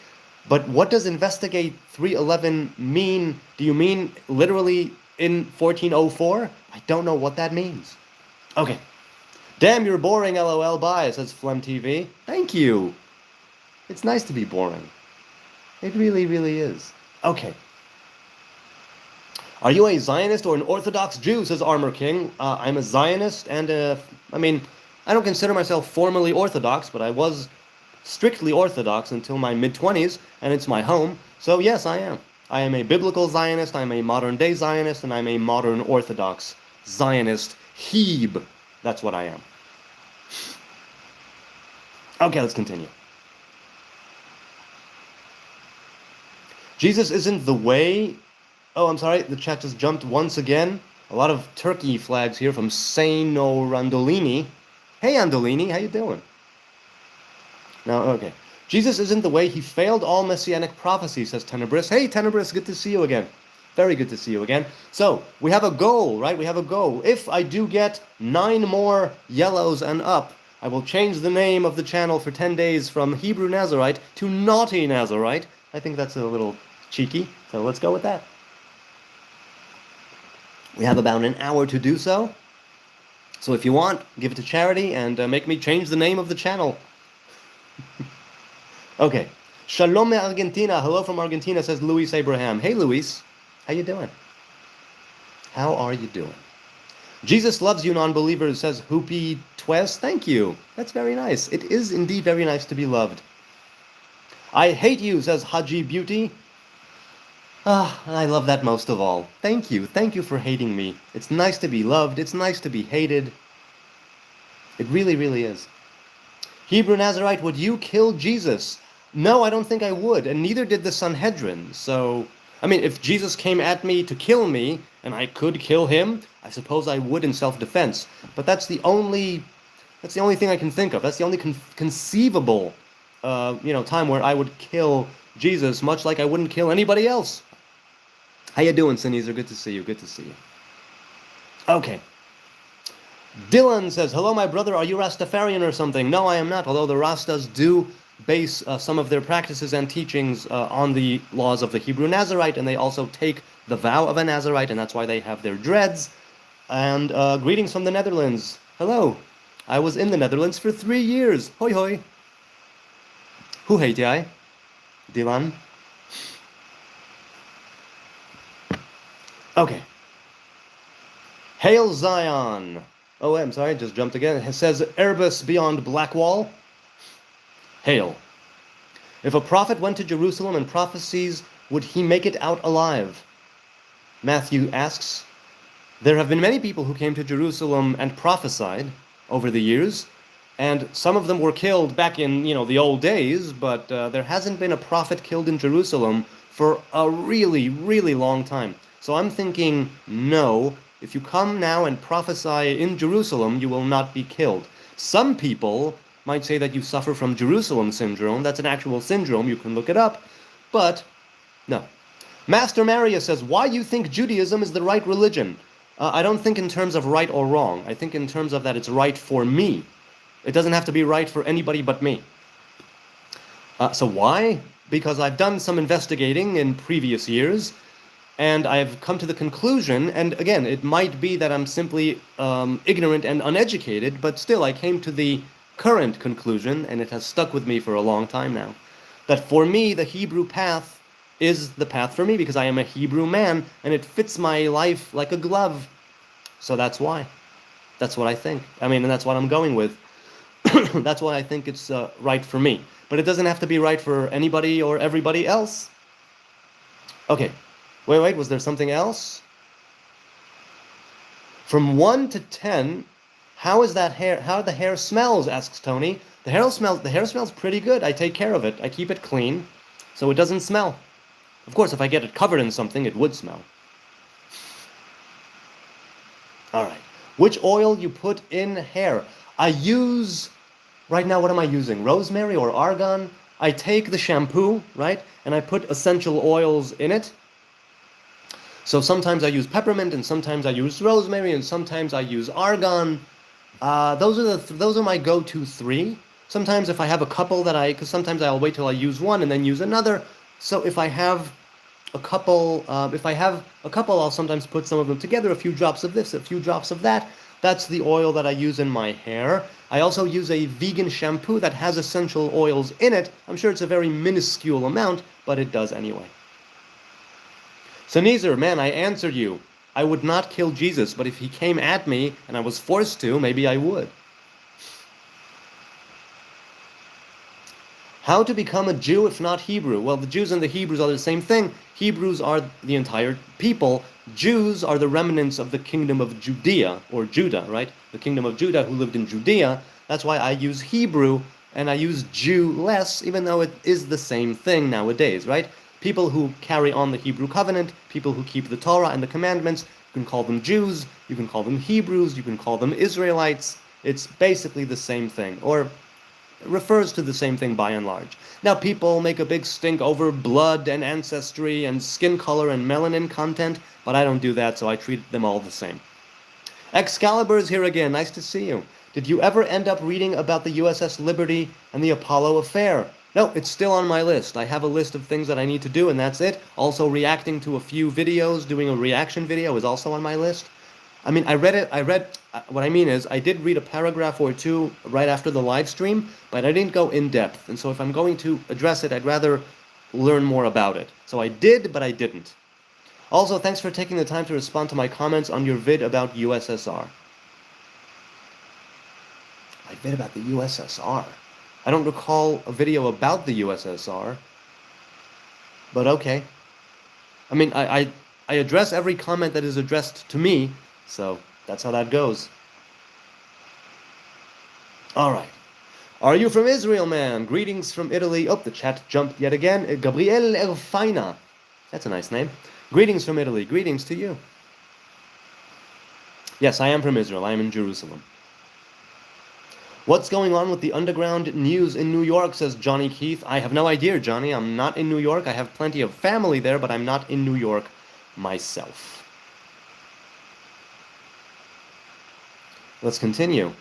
But what does investigate 311 mean? Do you mean literally in 1404? I don't know what that means. Okay. Damn, you're boring, LOL, bye, says Flem TV. Thank you. It's nice to be boring. It really, really is. Okay. Are you a Zionist or an Orthodox Jew, says Armor King. I'm a Zionist, and, I don't consider myself formally Orthodox, but I was strictly Orthodox until my mid-20s, and it's my home, so yes, I am. I am a biblical Zionist, I'm a modern-day Zionist, and I'm a modern Orthodox Zionist Heb. That's what I am. Okay, let's continue. Jesus isn't the way... Oh, I'm sorry, the chat just jumped once again. A lot of turkey flags here from Seno Randolini. Hey, Andolini, how you doing? No, okay. Jesus isn't the way, he failed all messianic prophecy, says Tenebris. Hey, Tenebris, good to see you again. Very good to see you again. So, we have a goal, right? We have a goal. If I do get 9 more yellows and up, I will change the name of the channel for 10 days from Hebrew Nazarite to Naughty Nazarite. I think that's a little cheeky, so let's go with that. We have about an hour to do so. So if you want, give it to charity and make me change the name of the channel. Okay. Shalom Argentina. Hello from Argentina, says Luis Abraham. Hey, Luis. How you doing? How are you doing? Jesus loves you, non-believers, says Hoopy Twes. Thank you. That's very nice. It is indeed very nice to be loved. I hate you, says Haji Beauty. I love that most of all. Thank you. Thank you for hating me. It's nice to be loved. It's nice to be hated. It really, really is. Hebrew Nazarite, would you kill Jesus? No, I don't think I would, and neither did the Sanhedrin. So, if Jesus came at me to kill me, and I could kill him, I suppose I would in self-defense. But that's the only thing I can think of. That's the only conceivable, time where I would kill Jesus, much like I wouldn't kill anybody else. How you doing, Sneezer? Good to see you. Good to see you. Okay. Dylan says, hello, my brother. Are you Rastafarian or something? No, I am not, although the Rastas do base some of their practices and teachings on the laws of the Hebrew Nazarite, and they also take the vow of a Nazarite, and that's why they have their dreads. And greetings from the Netherlands. Hello. I was in the Netherlands for 3 years. Hoi hoi. Hoe heet jij? Dylan? Okay. Hail Zion. Oh, I'm sorry, just jumped again. It says, Erebus beyond Blackwall. Hail. If a prophet went to Jerusalem and prophesies, would he make it out alive? Matthew asks, there have been many people who came to Jerusalem and prophesied over the years, and some of them were killed back in, the old days, but there hasn't been a prophet killed in Jerusalem for a really, really long time. So I'm thinking, no, if you come now and prophesy in Jerusalem, you will not be killed. Some people might say that you suffer from Jerusalem syndrome. That's an actual syndrome. You can look it up. But, no. Master Maria says, why you think Judaism is the right religion? I don't think in terms of right or wrong. I think in terms of that it's right for me. It doesn't have to be right for anybody but me. So why? Because I've done some investigating in previous years, And I've come to the conclusion, and again, it might be that I'm simply ignorant and uneducated, but still I came to the current conclusion, and it has stuck with me for a long time now, that for me, the Hebrew path is the path for me because I am a Hebrew man, and it fits my life like a glove. So that's why. That's what I think. I mean, and that's what I'm going with. That's why I think it's right for me. But it doesn't have to be right for anybody or everybody else. Okay. Wait, was there something else? From 1 to 10, how is that hair, how the hair smells, asks Tony. The hair smells pretty good. I take care of it. I keep it clean, so it doesn't smell. Of course, if I get it covered in something, it would smell. All right. Which oil you put in hair? I use, right now, what am I using? Rosemary or argan? I take the shampoo, right, and I put essential oils in it. So sometimes I use peppermint, and sometimes I use rosemary, and sometimes I use argan. Those are my go-to 3. Sometimes if I have a couple because sometimes I'll wait till I use one and then use another. So if I have a couple, I'll sometimes put some of them together, a few drops of this, a few drops of that. That's the oil that I use in my hair. I also use a vegan shampoo that has essential oils in it. I'm sure it's a very minuscule amount, but it does anyway. So Nezer, man, I answer you. I would not kill Jesus, but if he came at me and I was forced to, maybe I would. How to become a Jew if not Hebrew? Well, the Jews and the Hebrews are the same thing. Hebrews are the entire people. Jews are the remnants of the kingdom of Judea, or Judah, right? The kingdom of Judah who lived in Judea. That's why I use Hebrew and I use Jew less, even though it is the same thing nowadays, right? People who carry on the Hebrew covenant, people who keep the Torah and the commandments, you can call them Jews, you can call them Hebrews, you can call them Israelites. It's basically the same thing, or refers to the same thing by and large. Now, people make a big stink over blood and ancestry and skin color and melanin content, but I don't do that, so I treat them all the same. Excalibur is here again. Nice to see you. Did you ever end up reading about the USS Liberty and the Apollo affair? No, it's still on my list. I have a list of things that I need to do, and that's it. Also, reacting to a few videos, doing a reaction video is also on my list. I mean, what I mean is, I did read a paragraph or two right after the live stream, but I didn't go in depth. And so if I'm going to address it, I'd rather learn more about it. So I did, but I didn't. Also, thanks for taking the time to respond to my comments on your vid about USSR. My vid about the USSR? I don't recall a video about the USSR, but okay. I mean, I address every comment that is addressed to me, so that's how that goes. All right. Are you from Israel, man? Greetings from Italy. Oh, the chat jumped yet again. Gabriel Erfaina. That's a nice name. Greetings from Italy. Greetings to you. Yes, I am from Israel. I am in Jerusalem. What's going on with the underground news in New York, says Johnny Keith. I have no idea, Johnny. I'm not in New York. I have plenty of family there, but I'm not in New York myself. Let's continue.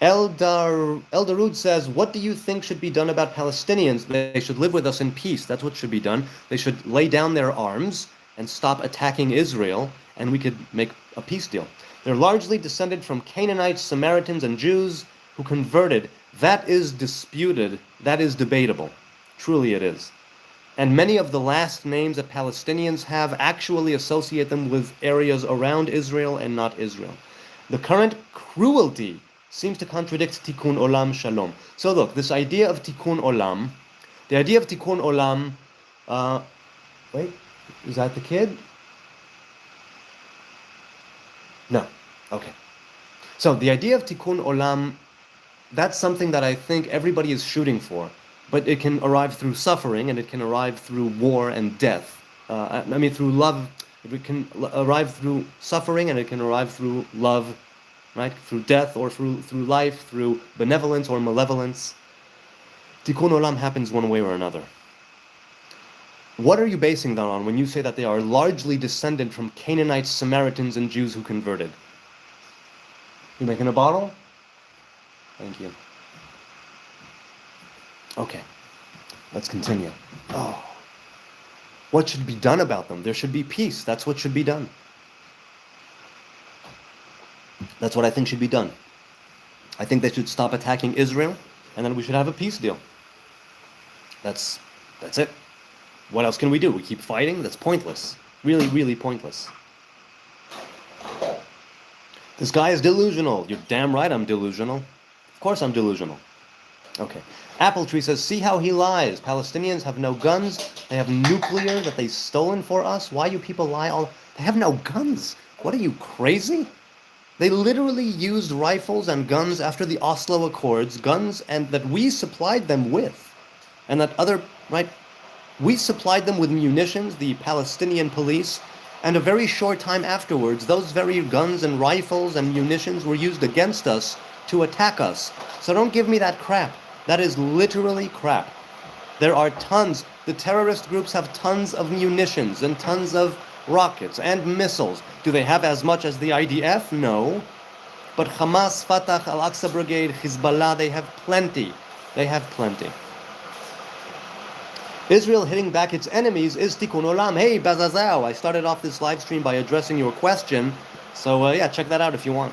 Eldarud says, what do you think should be done about Palestinians? They should live with us in peace. That's what should be done. They should lay down their arms and stop attacking Israel, and we could make a peace deal. They're largely descended from Canaanites, Samaritans, and Jews who converted. That is disputed. That is debatable. Truly it is. And many of the last names that Palestinians have actually associate them with areas around Israel and not Israel. The current cruelty seems to contradict Tikkun Olam Shalom. So look, this idea of Tikkun Olam, the idea of Tikkun Olam, wait, is that the kid? No, okay. So the idea of Tikkun Olam, that's something that I think everybody is shooting for, but it can arrive through suffering, and it can arrive through war and death. Through love. It can arrive through suffering, and it can arrive through love, right? Through death, or through life, through benevolence or malevolence. Tikkun Olam happens one way or another. What are you basing that on when you say that they are largely descended from Canaanites, Samaritans, and Jews who converted? You making a bottle? Thank you. Okay, let's continue. Oh. What should be done about them? There should be peace. That's what should be done. That's what I think should be done. I think they should stop attacking Israel, and then we should have a peace deal. That's it. What else can we do? We keep fighting? That's pointless. Really, really pointless. This guy is delusional. You're damn right I'm delusional. Of course I'm delusional. Okay. Apple Tree says, see how he lies. Palestinians have no guns. They have nuclear that they've stolen for us. Why you people lie all... They have no guns. What are you, crazy? They literally used rifles and guns after the Oslo Accords, guns and that we supplied them with. And that other, right? We supplied them with munitions, the Palestinian police, and a very short time afterwards, those very guns and rifles and munitions were used against us to attack us. So don't give me that crap. That is literally crap. There are tons. The terrorist groups have tons of munitions and tons of rockets and missiles. Do they have as much as the IDF? No. But Hamas, Fatah, Al-Aqsa Brigade, Hezbollah, they have plenty. They have plenty. Israel hitting back its enemies is tikkun olam. Hey, Bazazao, I started off this live stream by addressing your question. So, yeah, check that out if you want.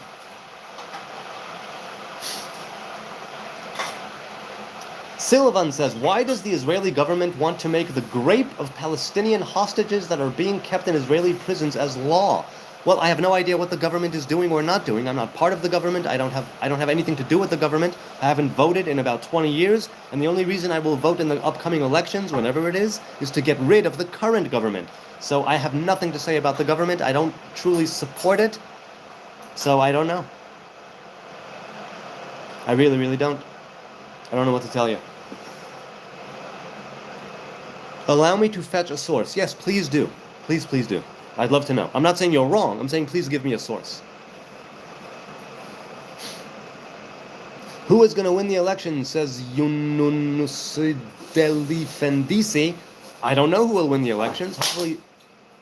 Silvan says, why does the Israeli government want to make the grape of Palestinian hostages that are being kept in Israeli prisons as law? Well, I have no idea what the government is doing or not doing. I'm not part of the government. I don't have anything to do with the government. I haven't voted in about 20 years, and the only reason I will vote in the upcoming elections, whenever it is to get rid of the current government. So I have nothing to say about the government. I don't truly support it. So I don't know. I really, really don't. I don't know what to tell you. Allow me to fetch a source. Yes, please do. Please, please do. I'd love to know. I'm not saying you're wrong. I'm saying please give me a source. Who is going to win the election, says Yununusidelifendisi. I don't know who will win the elections.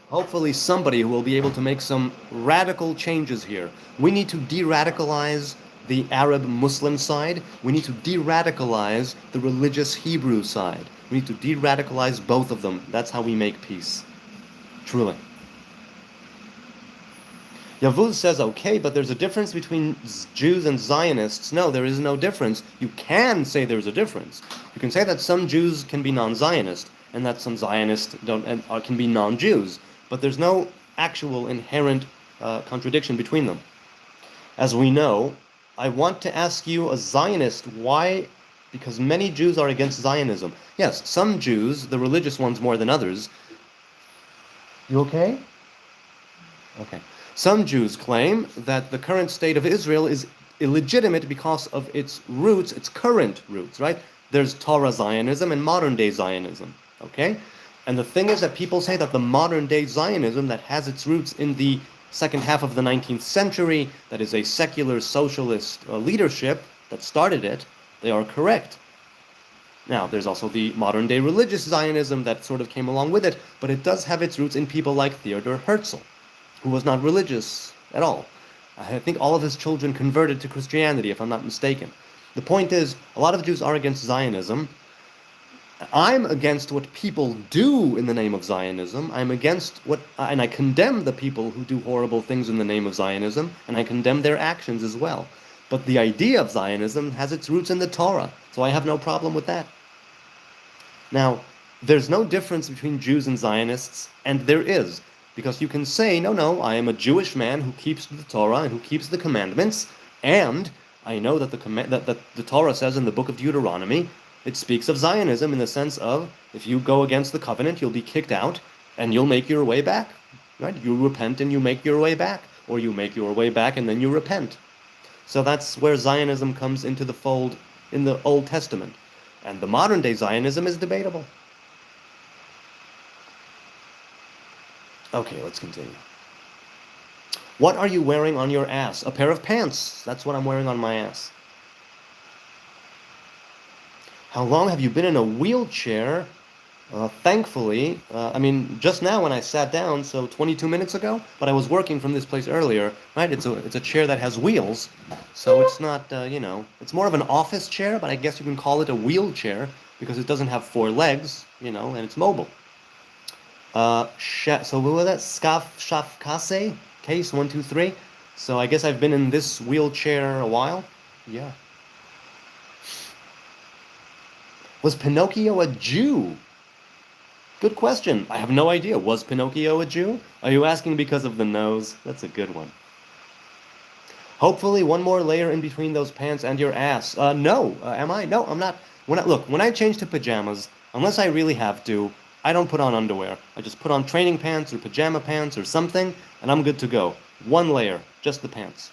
Hopefully somebody who will be able to make some radical changes here. We need to de-radicalize the Arab Muslim side. We need to de-radicalize the religious Hebrew side. We need to de-radicalize both of them. That's how we make peace. Truly. Yavuz says, okay, but there's a difference between Jews and Zionists. No, there is no difference. You can say there's a difference. You can say that some Jews can be non-Zionist, and that some Zionists can be non-Jews. But there's no actual inherent contradiction between them. As we know, I want to ask you, a Zionist, why? Because many Jews are against Zionism. Yes, some Jews, the religious ones more than others. You okay? Okay. Some Jews claim that the current state of Israel is illegitimate because of its roots, its current roots, right? There's Torah Zionism and modern day Zionism, okay? And the thing is that people say that the modern day Zionism that has its roots in the second half of the 19th century, that is a secular socialist leadership that started it, they are correct. Now, there's also the modern day religious Zionism that sort of came along with it, but it does have its roots in people like Theodor Herzl, who was not religious at all. I think all of his children converted to Christianity, if I'm not mistaken. The point is, a lot of Jews are against Zionism. I'm against what people do in the name of Zionism. I'm against and I condemn the people who do horrible things in the name of Zionism, and I condemn their actions as well. But the idea of Zionism has its roots in the Torah, so I have no problem with that. Now, there's no difference between Jews and Zionists, and there is. Because you can say, no, I am a Jewish man who keeps the Torah and who keeps the commandments, and I know that the Torah says in the book of Deuteronomy, it speaks of Zionism in the sense of, if you go against the covenant, you'll be kicked out, and you'll make your way back, right? You repent and you make your way back, or you make your way back and then you repent. So that's where Zionism comes into the fold in the Old Testament. And the modern day Zionism is debatable. Okay, let's continue. What are you wearing on your ass? A pair of pants. That's what I'm wearing on my ass. How long have you been in a wheelchair? Thankfully, just now when I sat down, so 22 minutes ago, but I was working from this place earlier, right? It's a chair that has wheels, so it's not, it's more of an office chair, but I guess you can call it a wheelchair because it doesn't have 4 legs, and it's mobile. So what was that? Shafkase case 1, 2, 3. So I guess I've been in this wheelchair a while. Yeah. Was Pinocchio a Jew? Good question. I have no idea. Was Pinocchio a Jew? Are you asking because of the nose? That's a good one. Hopefully one more layer in between those pants and your ass. No. Am I? No, I'm not. When I change to pajamas, unless I really have to, I don't put on underwear. I just put on training pants or pajama pants or something, and I'm good to go. One layer, just the pants.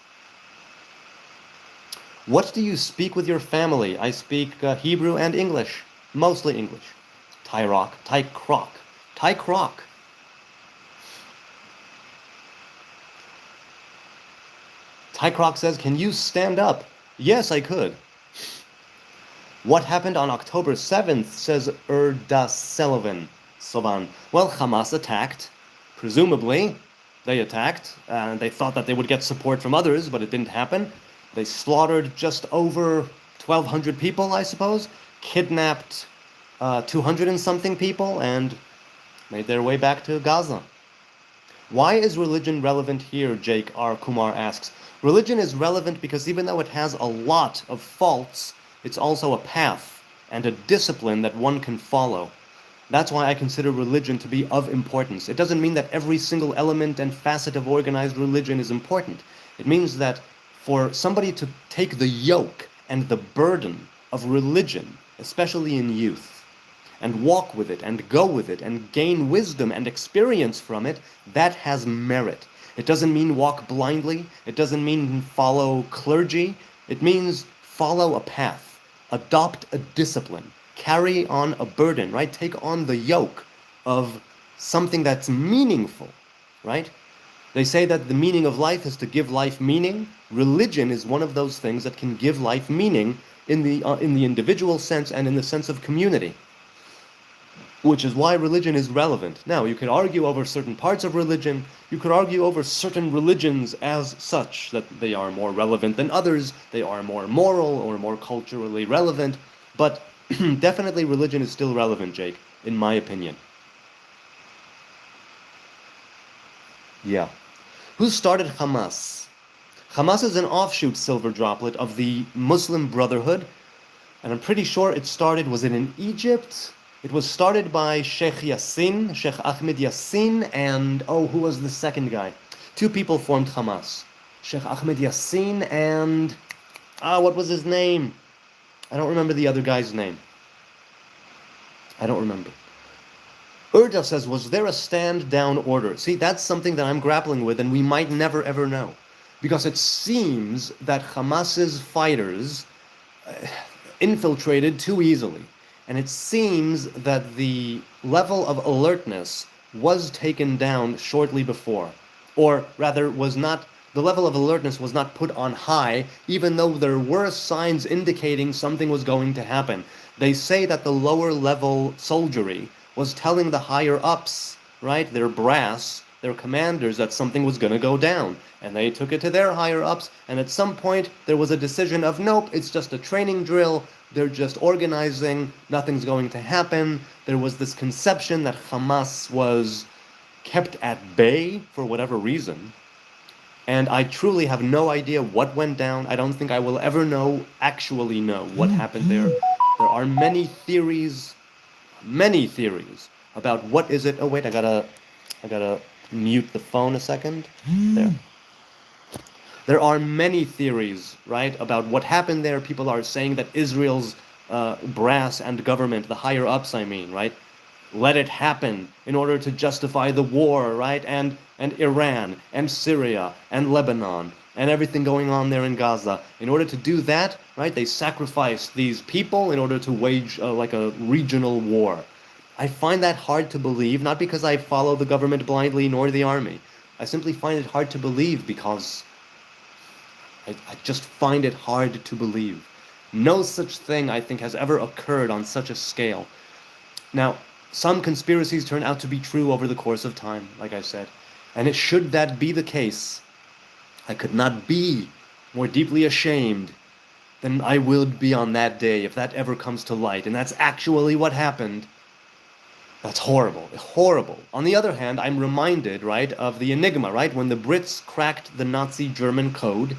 What do you speak with your family? I speak Hebrew and English. Mostly English. Ty Croc. Ty Croc says, can you stand up? Yes, I could. What happened on October 7th, says Erda Sullivan. Well, Hamas attacked. Presumably, they attacked, and they thought that they would get support from others, but it didn't happen. They slaughtered just over 1,200 people, I suppose, kidnapped 200 and something people, and made their way back to Gaza. Why is religion relevant here, Jake R. Kumar asks. Religion is relevant because even though it has a lot of faults, it's also a path and a discipline that one can follow. That's why I consider religion to be of importance. It doesn't mean that every single element and facet of organized religion is important. It means that for somebody to take the yoke and the burden of religion, especially in youth, and walk with it and go with it and gain wisdom and experience from it, that has merit. It doesn't mean walk blindly. It doesn't mean follow clergy. It means follow a path, adopt a discipline, carry on a burden, right? Take on the yoke of something that's meaningful, right? They say that the meaning of life is to give life meaning. Religion is one of those things that can give life meaning in the individual sense and in the sense of community, which is why religion is relevant. Now, you could argue over certain parts of religion. You could argue over certain religions as such, that they are more relevant than others, they are more moral or more culturally relevant, but definitely religion is still relevant, Jake, in my opinion. Yeah. Who started Hamas? Hamas is an offshoot, Silver Droplet, of the Muslim Brotherhood, and I'm pretty sure was it in Egypt? It was started by Sheikh Ahmed Yassin, and who was the second guy? Two people formed Hamas. Sheikh Ahmed Yassin and, what was his name? I don't remember the other guy's name. I don't remember. Urda says, was there a stand-down order? See, that's something that I'm grappling with, and we might never ever know. Because it seems that Hamas's fighters infiltrated too easily. And it seems that the level of alertness was taken down shortly before. Or rather, the level of alertness was not put on high, even though there were signs indicating something was going to happen. They say that the lower level soldiery was telling the higher ups, right, their brass, their commanders, that something was going to go down. And they took it to their higher ups, and at some point there was a decision of, nope, it's just a training drill, they're just organizing, nothing's going to happen. There was this conception that Hamas was kept at bay for whatever reason. And I truly have no idea what went down. I don't think I will ever actually know what happened there. There are many theories about what is it. Oh wait, I gotta mute the phone a second. There. There are many theories, right, about what happened there. People are saying that Israel's brass and government, the higher ups, I mean, right, let it happen in order to justify the war, right, and Iran and Syria and Lebanon and everything going on there in Gaza. In order to do that, right, they sacrificed these people in order to wage like a regional war. I find that hard to believe, not because I follow the government blindly nor the army. I simply find it hard to believe because I just find it hard to believe. No such thing, I think, has ever occurred on such a scale. Now, some conspiracies turn out to be true over the course of time, like I said. And should that be the case, I could not be more deeply ashamed than I will be on that day if that ever comes to light. And that's actually what happened. That's horrible, horrible. On the other hand, I'm reminded, right, of the enigma, right? When the Brits cracked the Nazi German code,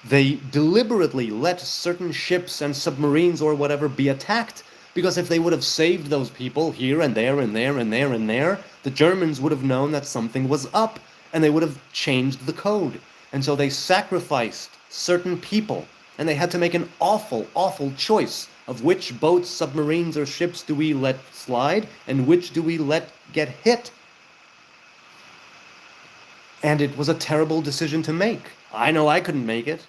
they deliberately let certain ships and submarines or whatever be attacked, because if they would have saved those people here and there and there and there and there, the Germans would have known that something was up and they would have changed the code. And so they sacrificed certain people, and they had to make an awful, awful choice of which boats, submarines, or ships do we let slide and which do we let get hit. And it was a terrible decision to make. I know I couldn't make it.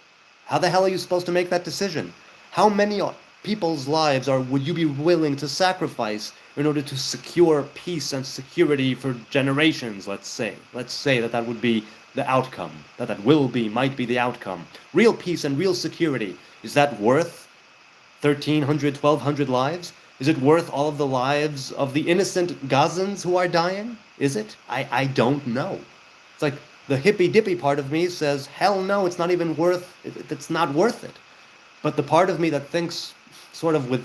How the hell are you supposed to make that decision? How many people's lives would you be willing to sacrifice in order to secure peace and security for generations, let's say? Let's say that would be the outcome, that might be the outcome. Real peace and real security, is that worth 1,300, 1,200 lives? Is it worth all of the lives of the innocent Gazans who are dying? Is it? I don't know. It's like the hippy-dippy part of me says, hell no, it's not even worth it. It's not worth it. But the part of me that thinks sort of with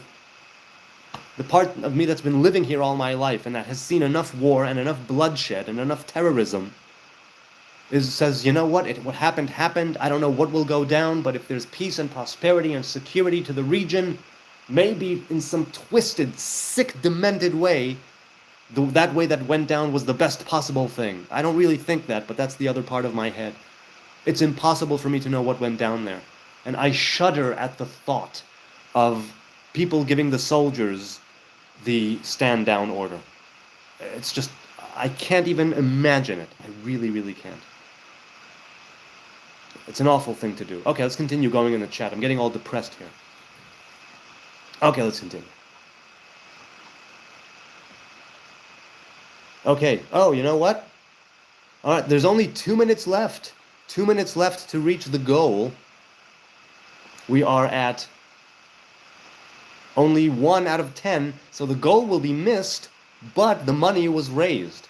the part of me that's been living here all my life and that has seen enough war and enough bloodshed and enough terrorism says, you know what, what happened happened. I don't know what will go down, but if there's peace and prosperity and security to the region, maybe in some twisted, sick, demented way, that way that went down was the best possible thing. I don't really think that, but that's the other part of my head. It's impossible for me to know what went down there. And I shudder at the thought of people giving the soldiers the stand-down order. It's just, I can't even imagine it. I really, really can't. It's an awful thing to do. Okay, let's continue going in the chat. I'm getting all depressed here. Okay, let's continue. Okay, oh, you know what? All right, there's only 2 minutes left. 2 minutes left to reach the goal. We are at only 1 out of 10, so the goal will be missed, but the money was raised.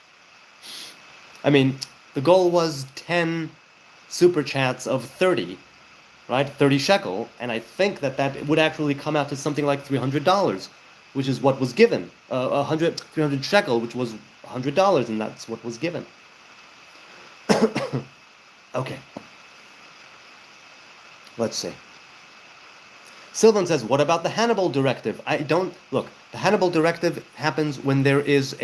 I mean, the goal was 10 super chats of 30, right? 30 shekel, and I think that would actually come out to something like $300, which is what was given. 300 shekel, which was $100, and that's what was given. Okay. Let's see. Sylvan says, what about the Hannibal Directive? Look, the Hannibal Directive happens when there is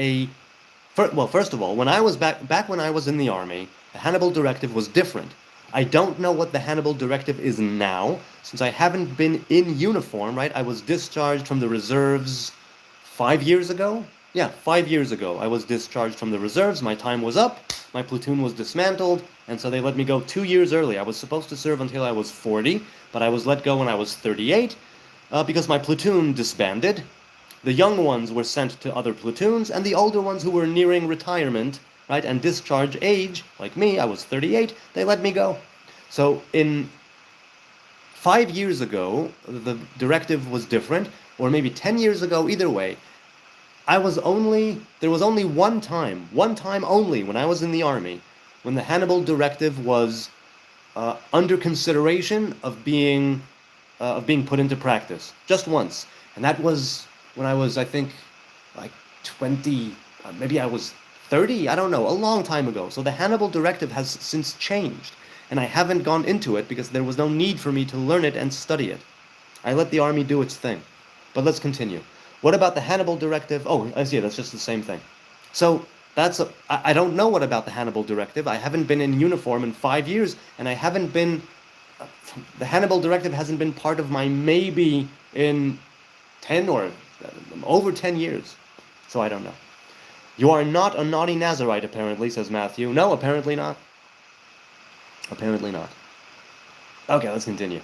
well, first of all, when I was back when I was in the army, the Hannibal Directive was different. I don't know what the Hannibal Directive is now, since I haven't been in uniform, right? I was discharged from the reserves 5 years ago? Yeah, 5 years ago. I was discharged from the reserves, my time was up, my platoon was dismantled, and so they let me go 2 years early. I was supposed to serve until I was 40, but I was let go when I was 38, because my platoon disbanded. The young ones were sent to other platoons, and the older ones who were nearing retirement, right, and discharge age, like me, I was 38, they let me go. So 5 years ago, the directive was different, or maybe 10 years ago, either way, there was only one time only when I was in the army, when the Hannibal Directive was under consideration of being put into practice, just once, and that was when I was, I think, like 20, maybe I was 30, I don't know, a long time ago. So the Hannibal Directive has since changed, and I haven't gone into it because there was no need for me to learn it and study it. I let the army do its thing. But let's continue. What about the Hannibal Directive? Oh, I see, that's just the same thing. So I don't know what about the Hannibal Directive. I haven't been in uniform in 5 years, and I haven't been, the Hannibal Directive hasn't been part of my maybe in 10 or over 10 years. So I don't know. You are not a naughty Nazarite, apparently, says Matthew. No, apparently not. Apparently not. Okay, let's continue.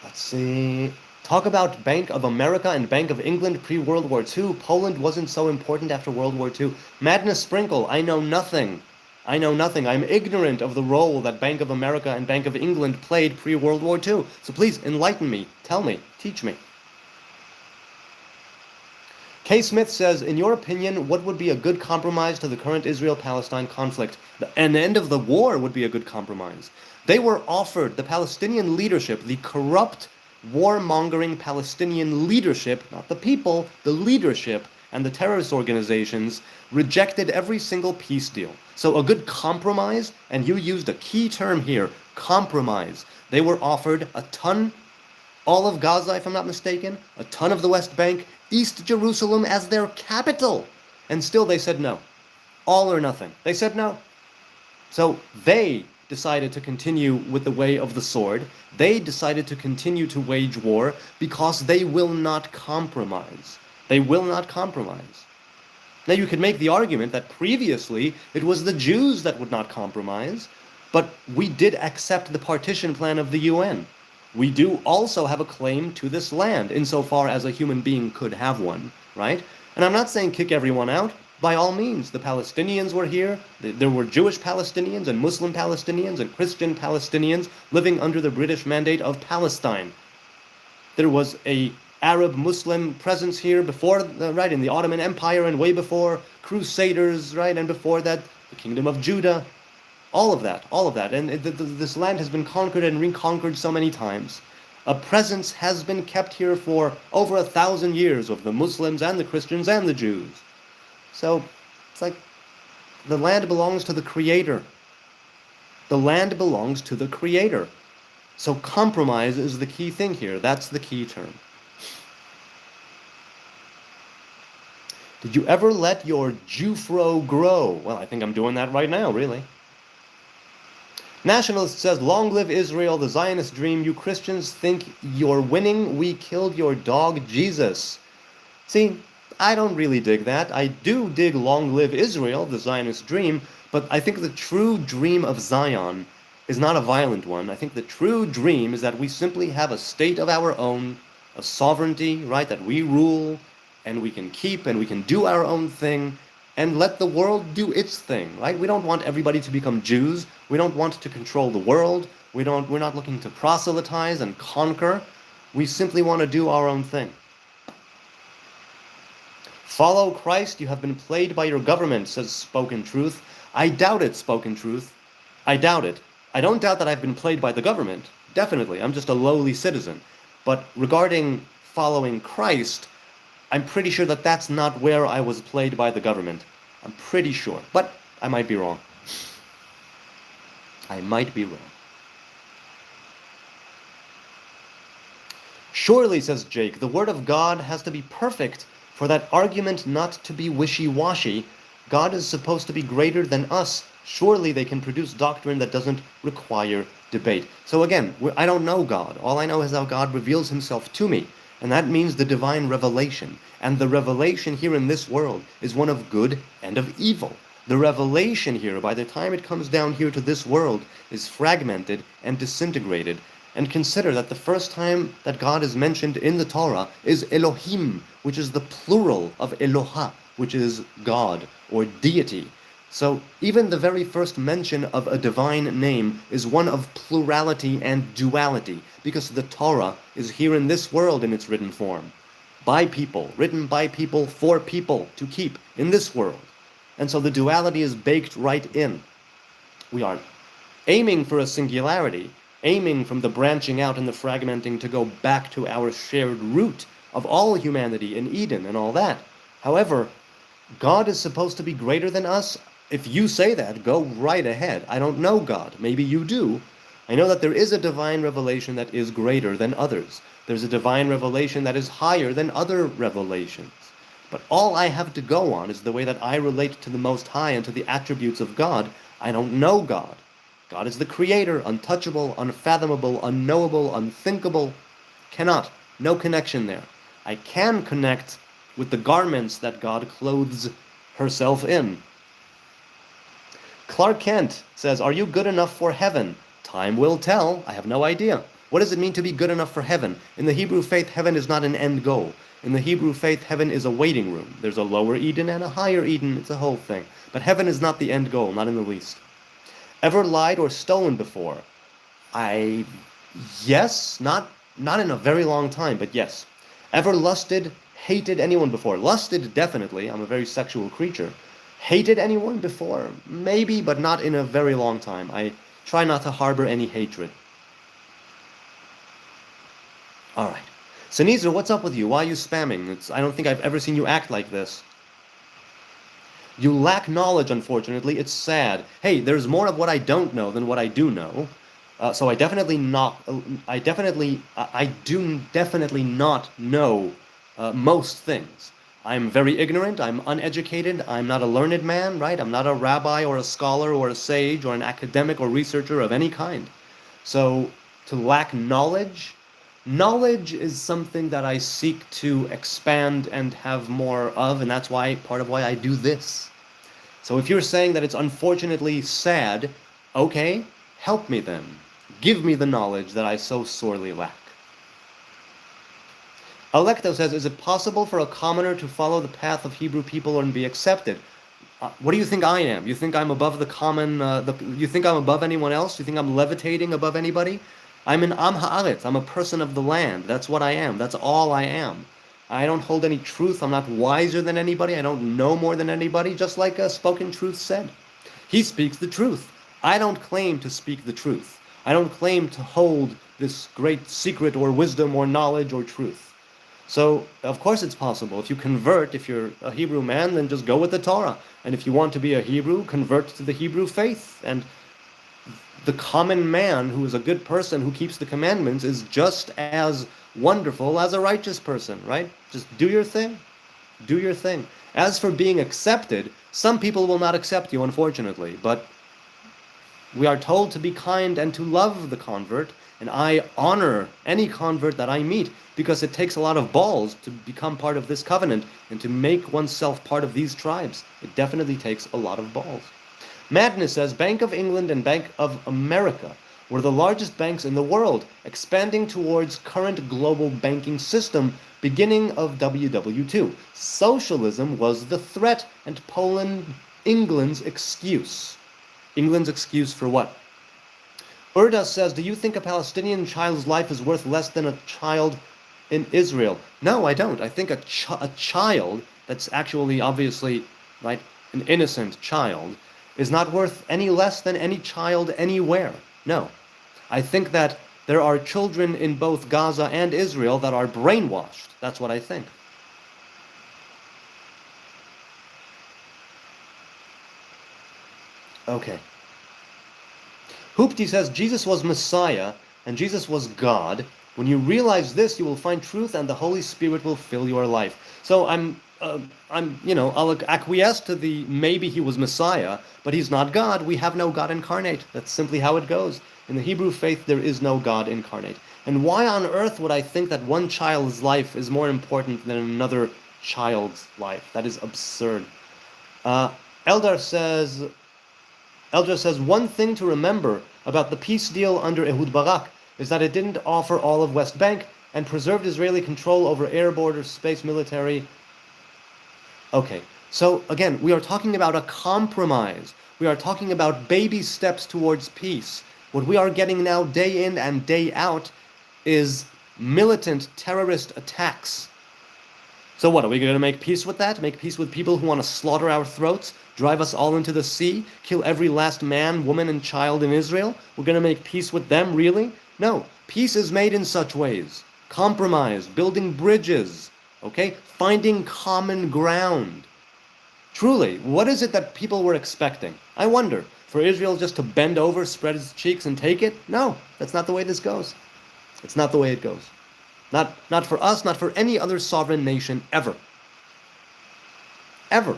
Let's see. Talk about Bank of America and Bank of England pre-World War II. Poland wasn't so important after World War II. Madness Sprinkle, I know nothing. I know nothing. I'm ignorant of the role that Bank of America and Bank of England played pre-World War II. So please enlighten me, tell me, teach me. K. Smith says, in your opinion, what would be a good compromise to the current Israel-Palestine conflict? An end of the war would be a good compromise. They were offered, the Palestinian leadership, the corrupt warmongering Palestinian leadership, not the people, the leadership, and the terrorist organizations rejected every single peace deal. So a good compromise, and you used a key term here, compromise. They were offered a ton, all of Gaza, if I'm not mistaken, a ton of the West Bank, East Jerusalem as their capital. And still they said no. All or nothing. They said no. So they decided to continue with the way of the sword. They decided to continue to wage war because they will not compromise. They will not compromise. Now you could make the argument that previously it was the Jews that would not compromise, but we did accept the partition plan of the UN. We do also have a claim to this land, insofar as a human being could have one, right? And I'm not saying kick everyone out. By all means, the Palestinians were here. There were Jewish Palestinians and Muslim Palestinians and Christian Palestinians living under the British Mandate of Palestine. There was a Arab-Muslim presence here before, right, in the Ottoman Empire and way before, Crusaders, right, and before that, the Kingdom of Judah. All of that. And this land has been conquered and reconquered so many times. A presence has been kept here for over 1,000 years of the Muslims and the Christians and the Jews. So it's like the land belongs to the Creator. The land belongs to the Creator. So compromise is the key thing here. That's the key term. Did you ever let your Jufro grow? Well, I think I'm doing that right now, really. Nationalist says, long live Israel, the Zionist dream. You Christians think you're winning. We killed your dog, Jesus. See, I don't really dig that. I do dig long live Israel, the Zionist dream, but I think the true dream of Zion is not a violent one. I think the true dream is that we simply have a state of our own, a sovereignty, right, that we rule, and we can keep, and we can do our own thing, and let the world do its thing, right? We don't want everybody to become Jews. We don't want to control the world. We're not looking to proselytize and conquer. We simply want to do our own thing. Follow Christ, you have been played by your government, says Spoken Truth. I doubt it, Spoken Truth. I doubt it. I don't doubt that I've been played by the government. Definitely, I'm just a lowly citizen. But regarding following Christ, I'm pretty sure that that's not where I was played by the government. I'm pretty sure, but I might be wrong. I might be wrong. Surely, says Jake, the word of God has to be perfect for that argument not to be wishy-washy. God is supposed to be greater than us. Surely they can produce doctrine that doesn't require debate. So again, I don't know God. All I know is how God reveals himself to me. And that means the divine revelation. And the revelation here in this world is one of good and of evil. The revelation here, by the time it comes down here to this world, is fragmented and disintegrated. And consider that the first time that God is mentioned in the Torah is Elohim, which is the plural of Eloha, which is God or deity. So even the very first mention of a divine name is one of plurality and duality, because the Torah is here in this world in its written form, by people, written by people, for people to keep in this world. And so the duality is baked right in. We are aiming for a singularity, aiming from the branching out and the fragmenting to go back to our shared root of all humanity in Eden and all that. However, God is supposed to be greater than us. If you say that, go right ahead. I don't know God. Maybe you do. I know that there is a divine revelation that is greater than others. There's a divine revelation that is higher than other revelations. But all I have to go on is the way that I relate to the Most High and to the attributes of God. I don't know God. God is the creator, untouchable, unfathomable, unknowable, unthinkable. Cannot. No connection there. I can connect with the garments that God clothes herself in. Clark Kent says, are you good enough for heaven? Time will tell. I have no idea. What does it mean to be good enough for heaven? In the Hebrew faith, heaven is not an end goal. In the Hebrew faith, heaven is a waiting room. There's a lower Eden and a higher Eden. It's a whole thing. But heaven is not the end goal, not in the least. Ever lied or stolen before? Yes, not in a very long time, but yes. Ever lusted, hated anyone before? Lusted, definitely. I'm a very sexual creature. Hated anyone before? Maybe, but not in a very long time. I try not to harbor any hatred. All right. Sneezer, what's up with you? Why are you spamming? I don't think I've ever seen you act like this. You lack knowledge, unfortunately. It's sad. Hey, there's more of what I don't know than what I do know. So I definitely not. I do definitely not know most things. I'm very ignorant. I'm uneducated. I'm not a learned man, right? I'm not a rabbi or a scholar or a sage or an academic or researcher of any kind. So to lack knowledge, knowledge is something that I seek to expand and have more of, and that's why part of why I do this. So if you're saying that it's unfortunately sad, okay, help me then. Give me the knowledge that I so sorely lack. Alecto says, is it possible for a commoner to follow the path of Hebrew people and be accepted? What do you think I am? You think I'm above the common, you think I'm above anyone else? You think I'm levitating above anybody? I'm an Am Haaretz. I'm a person of the land. That's what I am. That's all I am. I don't hold any truth. I'm not wiser than anybody. I don't know more than anybody, just like Spoken Truth said. He speaks the truth. I don't claim to speak the truth. I don't claim to hold this great secret or wisdom or knowledge or truth. So, of course it's possible. If you convert, if you're a Hebrew man, then just go with the Torah. And if you want to be a Hebrew, convert to the Hebrew faith. And the common man who is a good person, who keeps the commandments, is just as wonderful as a righteous person, right? Just do your thing. Do your thing. As for being accepted, some people will not accept you, unfortunately. But we are told to be kind and to love the convert, and I honor any convert that I meet because it takes a lot of balls to become part of this covenant and to make oneself part of these tribes. It definitely takes a lot of balls. Madness says, Bank of England and Bank of America were the largest banks in the world, expanding towards current global banking system beginning of WW2. Socialism was the threat and England's excuse. England's excuse for what? Urda says, do you think a Palestinian child's life is worth less than a child in Israel? No, I don't. I think a child that's actually, obviously, right, an innocent child, is not worth any less than any child anywhere. No. I think that there are children in both Gaza and Israel that are brainwashed. That's what I think. Okay. Hoopty says, Jesus was Messiah and Jesus was God. When you realize this, you will find truth and the Holy Spirit will fill your life. So I'll acquiesce to the maybe he was Messiah, but he's not God. We have no God incarnate. That's simply how it goes. In the Hebrew faith, there is no God incarnate. And why on earth would I think that one child's life is more important than another child's life? That is absurd. Eldar says, one thing to remember about the peace deal under Ehud Barak is that it didn't offer all of West Bank and preserved Israeli control over air borders, space, military. Okay, so again, we are talking about a compromise. We are talking about baby steps towards peace. What we are getting now day in and day out is militant terrorist attacks. So what, are we going to make peace with that? Make peace with people who want to slaughter our throats, drive us all into the sea, kill every last man, woman, and child in Israel? We're going to make peace with them, really? No, peace is made in such ways. Compromise, building bridges, okay? Finding common ground. Truly, what is it that people were expecting? I wonder. For Israel just to bend over, spread its cheeks, and take it? No, that's not the way this goes. It's not the way it goes. Not for us, not for any other sovereign nation ever. Ever.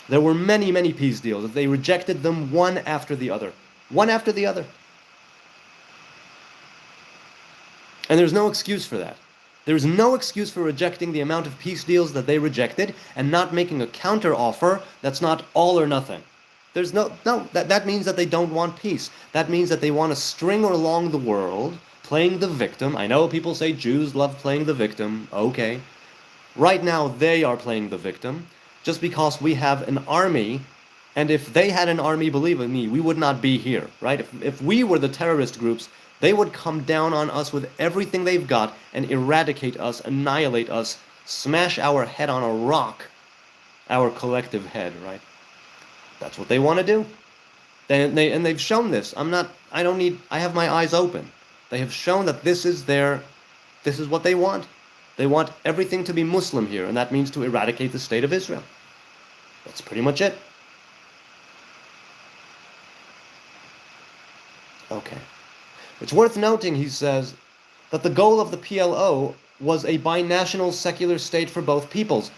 There were many, many peace deals. They rejected them one after the other. One after the other. And there's no excuse for that. There's no excuse for rejecting the amount of peace deals that they rejected and not making a counter offer that's not all or nothing. There's that means that they don't want peace. That means that they want to string along the world, playing the victim. I know people say Jews love playing the victim. Okay. Right now they are playing the victim just because we have an army, and if they had an army, believe me, we would not be here, right? If we were the terrorist groups, they would come down on us with everything they've got and eradicate us, annihilate us, smash our head on a rock, our collective head, right? That's what they want to do. And they've shown this. I have my eyes open. They have shown that this is what they want. They want everything to be Muslim here, and that means to eradicate the state of Israel. That's pretty much it. Okay. It's worth noting, he says, that the goal of the PLO was a binational secular state for both peoples.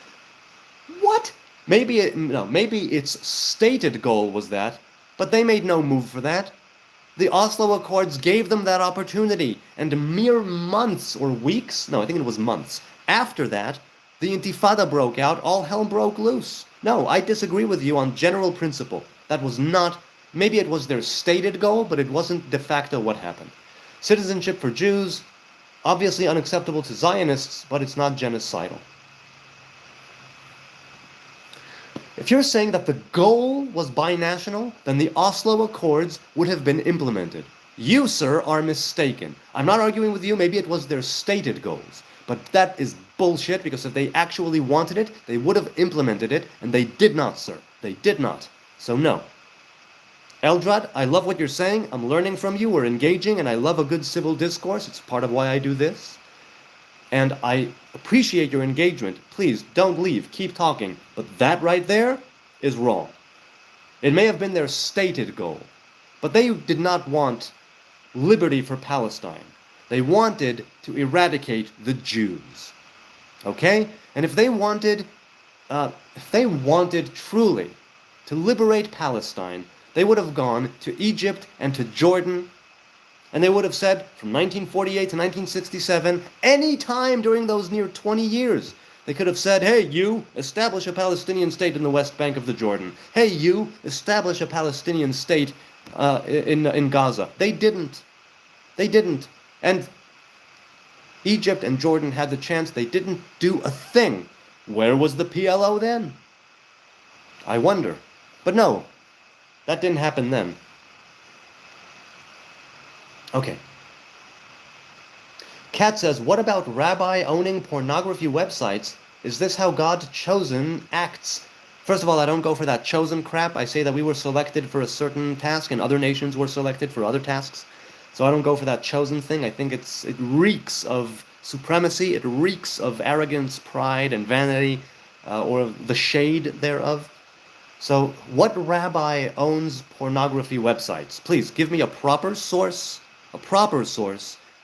What? Maybe its stated goal was that, but they made no move for that. The Oslo Accords gave them that opportunity, and mere months or weeks, no, I think it was months, after that, the Intifada broke out, all hell broke loose. No, I disagree with you on general principle. That was not, maybe it was their stated goal, but it wasn't de facto what happened. Citizenship for Jews, obviously unacceptable to Zionists, but it's not genocidal. If you're saying that the goal was binational, then the Oslo Accords would have been implemented. You, sir, are mistaken. I'm not arguing with you, maybe it was their stated goals. But that is bullshit, because if they actually wanted it, they would have implemented it, and they did not, sir. They did not. So no. Eldrad, I love what you're saying. I'm learning from you. We're engaging, and I love a good civil discourse. It's part of why I do this. And I appreciate your engagement. Please, don't leave. Keep talking. But that right there is wrong. It may have been their stated goal, but they did not want liberty for Palestine. They wanted to eradicate the Jews. Okay? And if they wanted truly to liberate Palestine, they would have gone to Egypt and to Jordan, and they would have said, from 1948 to 1967, any time during those near 20 years, they could have said, hey, you, establish a Palestinian state in the West Bank of the Jordan. Hey, you, establish a Palestinian state in Gaza. They didn't. They didn't. And Egypt and Jordan had the chance. They didn't do a thing. Where was the PLO then? I wonder. But no, that didn't happen then. Okay. Kat says, what about rabbi owning pornography websites? Is this how God chosen acts? First of all, I don't go for that chosen crap. I say that we were selected for a certain task and other nations were selected for other tasks. So I don't go for that chosen thing. I think it reeks of supremacy. It reeks of arrogance, pride, and vanity, or the shade thereof. So what rabbi owns pornography websites? Please give me a proper source,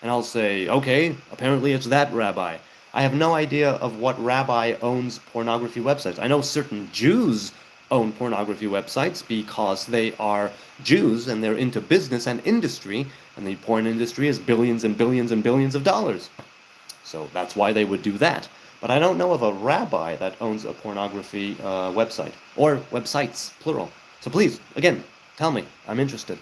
and I'll say, okay, apparently it's that rabbi. I have no idea of what rabbi owns pornography websites. I know certain Jews own pornography websites because they are Jews and they're into business and industry, and the porn industry is billions and billions and billions of dollars. So that's why they would do that. But I don't know of a rabbi that owns a pornography website, or websites, plural. So please, again, tell me. I'm interested.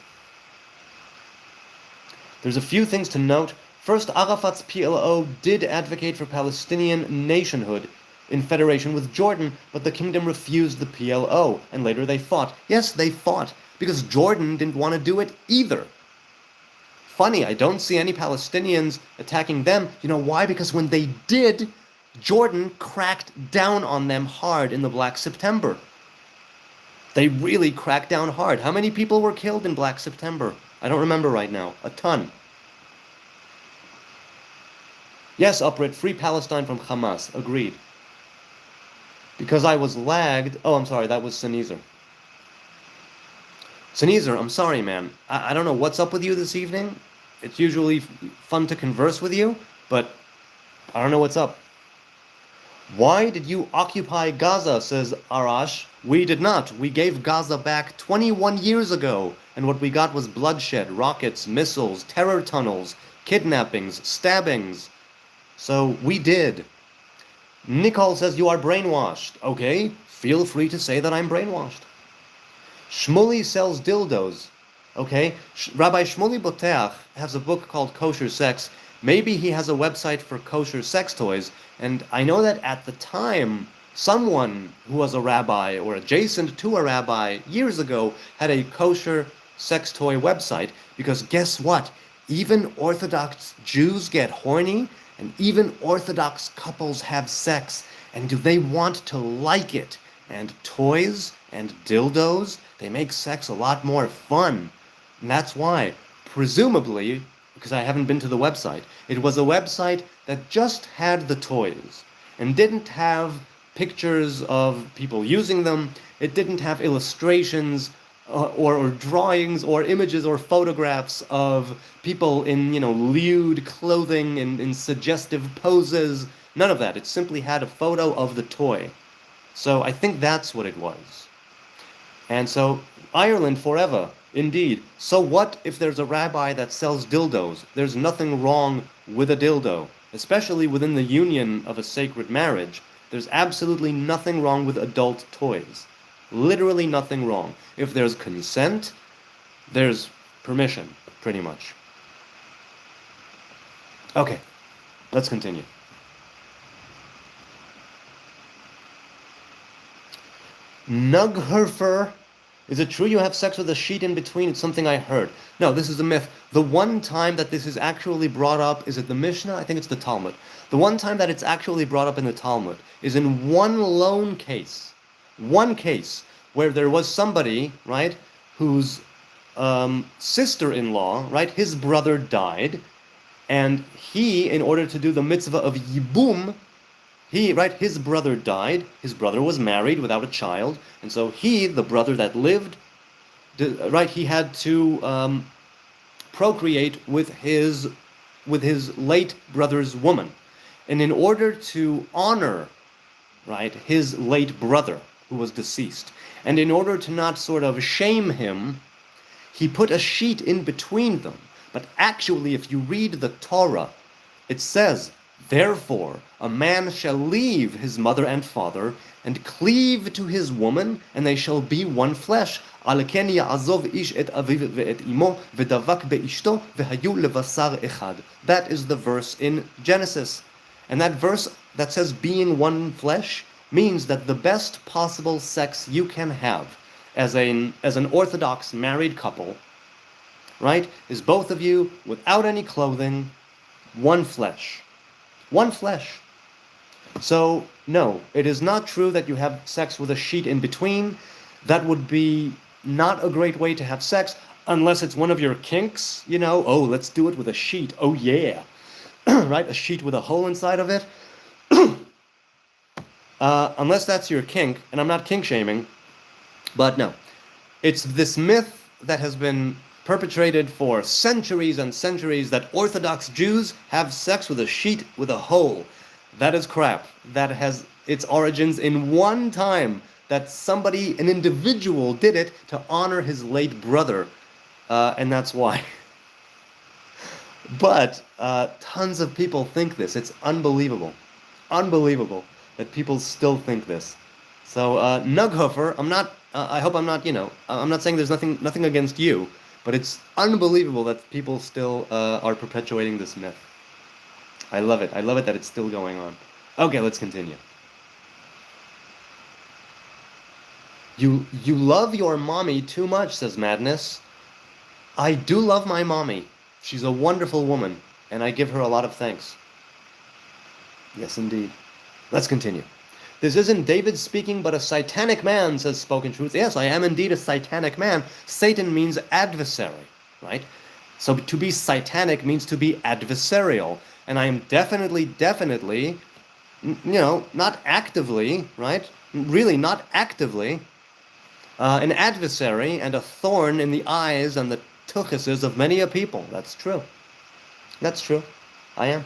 There's a few things to note. First, Arafat's PLO did advocate for Palestinian nationhood in federation with Jordan, but the kingdom refused the PLO, and later they fought. Yes, they fought, because Jordan didn't want to do it either. Funny, I don't see any Palestinians attacking them. You know why? Because when they did, Jordan cracked down on them hard in the Black September. They really cracked down hard. How many people were killed in Black September? I don't remember right now. A ton. Yes, Uprit, free Palestine from Hamas. Agreed. Because I was lagged. Oh, I'm sorry, that was Sneezer. Sneezer, I'm sorry, man. I don't know what's up with you this evening. It's usually fun to converse with you, but I don't know what's up. Why did you occupy Gaza, says Arash. We did not. We gave Gaza back 21 years ago, and what we got was bloodshed, rockets, missiles, terror tunnels, kidnappings, stabbings. So we did. Nicole says you are brainwashed. Okay, feel free to say that I'm brainwashed. Shmuley sells dildos. Okay, Rabbi Shmuley Boteach has a book called Kosher Sex. Maybe he has a website for kosher sex toys, and I know that at the time, someone who was a rabbi or adjacent to a rabbi years ago had a kosher sex toy website, because guess what? Even Orthodox Jews get horny, and even Orthodox couples have sex, and do they want to like it? And toys and dildos, they make sex a lot more fun. And that's why, presumably, because I haven't been to the website. It was a website that just had the toys and didn't have pictures of people using them. It didn't have illustrations or drawings or images or photographs of people in, lewd clothing and in suggestive poses. None of that. It simply had a photo of the toy. So I think that's what it was. And so Ireland forever, indeed. So what if there's a rabbi that sells dildos? There's nothing wrong with a dildo, especially within the union of a sacred marriage. There's absolutely nothing wrong with adult toys. Literally nothing wrong. If there's consent, there's permission, pretty much. Okay, let's continue. Nugherfer, is it true you have sex with a sheet in between? It's something I heard. No, this is a myth. The one time that this is actually brought up, is it the Mishnah? I think it's the Talmud. The one time that it's actually brought up in the Talmud is in one lone case. One case where there was somebody, right, whose sister-in-law, right, his brother died, and he, in order to do the mitzvah of Yibum, his brother died, his brother was married without a child, and so he, the brother that lived, he had to procreate with his late brother's woman. And in order to honor, right, his late brother who was deceased, and in order to not sort of shame him, he put a sheet in between them. But actually, if you read the Torah, it says, "Therefore, a man shall leave his mother and father, and cleave to his woman, and they shall be one flesh. That is the verse in Genesis. And that verse that says being one flesh means that the best possible sex you can have as an Orthodox married couple, right, is both of you without any clothing, one flesh. One flesh. So, no, it is not true that you have sex with a sheet in between. That would be not a great way to have sex, unless it's one of your kinks, oh, let's do it with a sheet, oh yeah, right, a sheet with a hole inside of it. Unless that's your kink, and I'm not kink shaming, but no. It's this myth that has been perpetrated for centuries and centuries that Orthodox Jews have sex with a sheet with a hole. That is crap. That has its origins in one time that somebody, an individual, did it to honor his late brother, and that's why. But tons of people think this. It's unbelievable. Unbelievable that people still think this. So, Nughofer, I hope I'm not, I'm not saying there's nothing against you, but it's unbelievable that people still are perpetuating this myth. I love it. I love it that it's still going on. Okay, let's continue. You love your mommy too much, says Madness. I do love my mommy. She's a wonderful woman, and I give her a lot of thanks. Yes, indeed. Let's continue. This isn't David speaking, but a satanic man, says Spoken Truth. Yes, I am indeed a satanic man. Satan means adversary, right? So to be satanic means to be adversarial. And I am definitely, not actively, right? Really not actively, an adversary and a thorn in the eyes and the tuchuses of many a people. That's true. That's true. I am.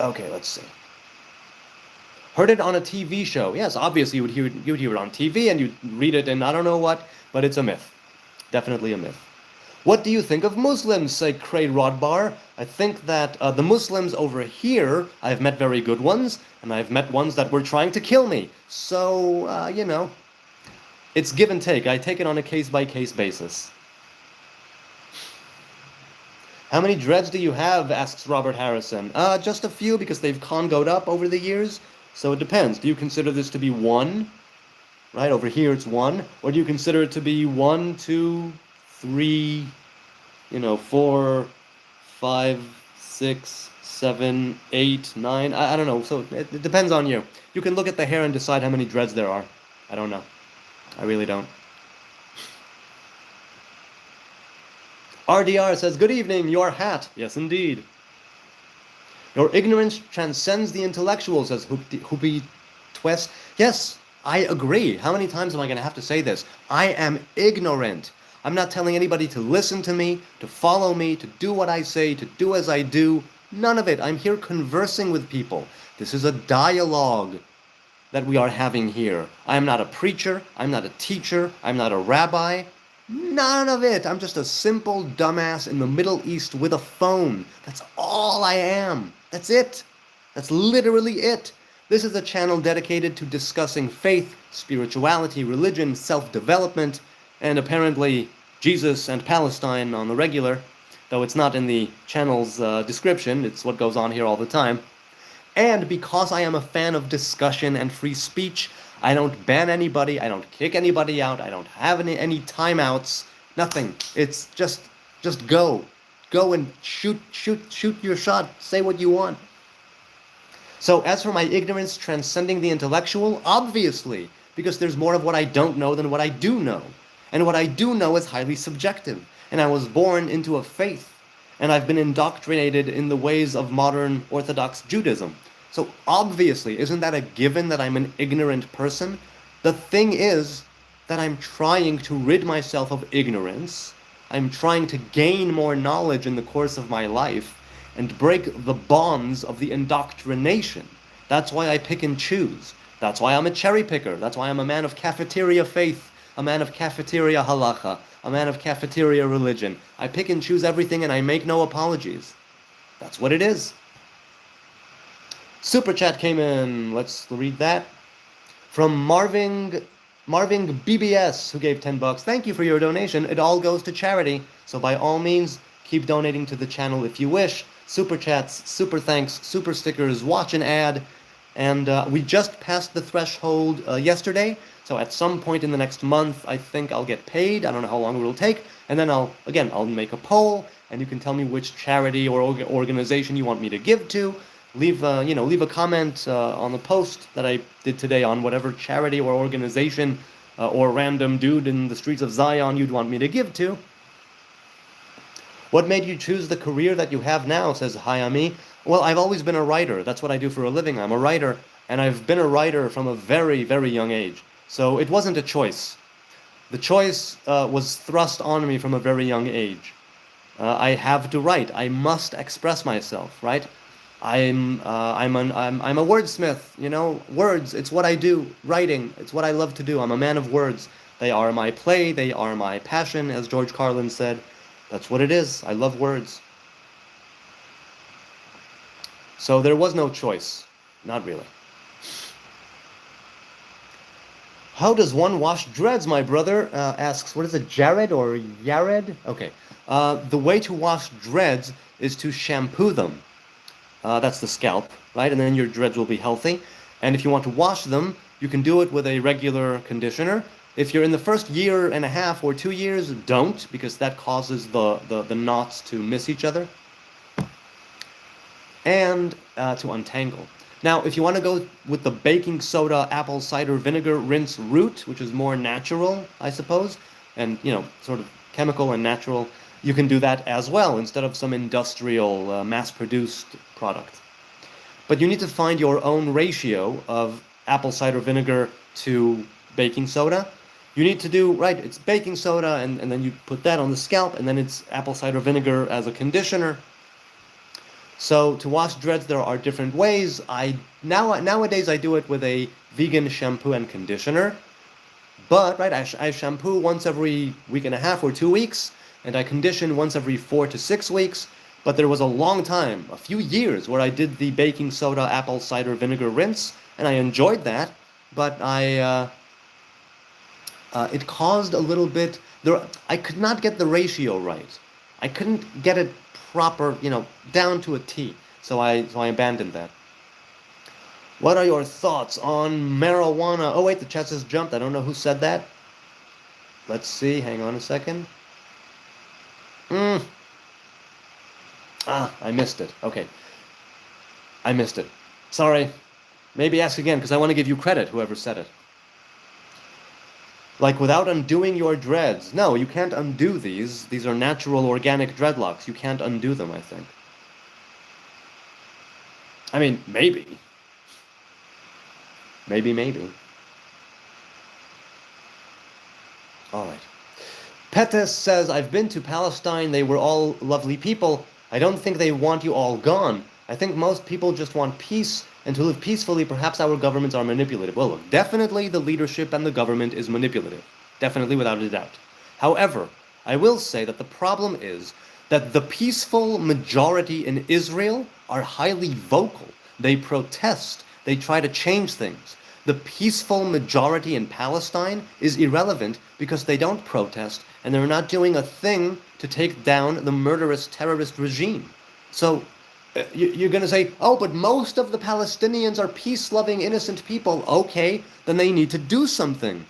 Okay, let's see. Heard it on a TV show. Yes, obviously you'd hear it on TV and you'd read it in I don't know what, but it's a myth. Definitely a myth. What do you think of Muslims, say Craig Rodbar? I think that the Muslims over here, I've met very good ones, and I've met ones that were trying to kill me. So, it's give and take. I take it on a case-by-case basis. How many dreads do you have, asks Robert Harrison. Just a few, because they've congoed up over the years. So it depends. Do you consider this to be one? Right, over here it's one. Or do you consider it to be 1, 2, 3, 4, 5, 6, 7, 8, 9. I don't know. So it depends on you. You can look at the hair and decide how many dreads there are. I don't know. I really don't. RDR says, good evening, your hat. Yes, indeed. Your ignorance transcends the intellectual, says Hoopy Twist. Yes, I agree. How many times am I going to have to say this? I am ignorant. I'm not telling anybody to listen to me, to follow me, to do what I say, to do as I do. None of it. I'm here conversing with people. This is a dialogue that we are having here. I am not a preacher. I'm not a teacher. I'm not a rabbi. None of it. I'm just a simple dumbass in the Middle East with a phone. That's all I am. That's it. That's literally it. This is a channel dedicated to discussing faith, spirituality, religion, self-development, and apparently Jesus and Palestine on the regular, though it's not in the channel's description. It's what goes on here all the time. And because I am a fan of discussion and free speech, I don't ban anybody, I don't kick anybody out, I don't have any timeouts, nothing. It's just go. Go and shoot your shot, say what you want. So as for my ignorance transcending the intellectual, obviously, because there's more of what I don't know than what I do know. And what I do know is highly subjective. And I was born into a faith. And I've been indoctrinated in the ways of modern Orthodox Judaism. So obviously, isn't that a given that I'm an ignorant person? The thing is that I'm trying to rid myself of ignorance. I'm trying to gain more knowledge in the course of my life and break the bonds of the indoctrination. That's why I pick and choose. That's why I'm a cherry picker. That's why I'm a man of cafeteria faith, a man of cafeteria halacha, a man of cafeteria religion. I pick and choose everything and I make no apologies. That's what it is. Super chat came in. Let's read that. From Marvin BBS, who gave $10. Thank you for your donation. It all goes to charity. So by all means, keep donating to the channel if you wish. Super chats, super thanks, super stickers, watch an ad. And we just passed the threshold yesterday. So at some point in the next month, I think I'll get paid. I don't know how long it will take. And then I'll make a poll, and you can tell me which charity or organization you want me to give to. Leave a comment on the post that I did today on whatever charity or organization or random dude in the streets of Zion you'd want me to give to. What made you choose the career that you have now, says Hayami. Well, I've always been a writer. That's what I do for a living. I'm a writer, and I've been a writer from a very, very young age. So it wasn't a choice. The choice was thrust on me from a very young age. I have to write. I must express myself, right? I'm a wordsmith, you know, words, it's what I do, writing, it's what I love to do. I'm a man of words. They are my play, they are my passion, as George Carlin said. That's what it is. I love words. So there was no choice. Not really. How does one wash dreads, my brother? Asks, what is it, Jared or Yared? Okay. The way to wash dreads is to shampoo them. That's the scalp, right? And then your dreads will be healthy. And if you want to wash them, you can do it with a regular conditioner. If you're in the first year and a half or 2 years, don't, because that causes the knots to miss each other and to untangle. Now, if you want to go with the baking soda, apple cider vinegar rinse route, which is more natural, I suppose, and, you know, sort of chemical and natural, you can do that as well instead of some industrial, mass-produced product. But you need to find your own ratio of apple cider vinegar to baking soda. You need to do, right, it's baking soda, and then you put that on the scalp, and then it's apple cider vinegar as a conditioner. So to wash dreads, there are different ways. Nowadays I do it with a vegan shampoo and conditioner. But, right, I shampoo once every week and a half or 2 weeks, and I condition once every 4 to 6 weeks. But there was a long time, a few years, where I did the baking soda apple cider vinegar rinse, and I enjoyed that. But it caused a little bit. I could not get the ratio right. I couldn't get it proper, you know, down to a T. So I abandoned that. What are your thoughts on marijuana? Oh wait, the chat just jumped. I don't know who said that. Let's see. Hang on a second. I missed it. Okay. I missed it. Sorry. Maybe ask again, because I want to give you credit, whoever said it. Like without undoing your dreads. No, you can't undo these. These are natural organic dreadlocks. You can't undo them, I think. I mean, maybe. Maybe. All right. Pettis says, I've been to Palestine. They were all lovely people. I don't think they want you all gone. I think most people just want peace and to live peacefully. Perhaps our governments are manipulative. Well, look, definitely the leadership and the government is manipulative. Definitely, without a doubt. However, I will say that the problem is that the peaceful majority in Israel are highly vocal. They protest. They try to change things. The peaceful majority in Palestine is irrelevant because they don't protest and they're not doing a thing to take down the murderous terrorist regime. So you're going to say, oh, but most of the Palestinians are peace-loving, innocent people. Okay, then they need to do something.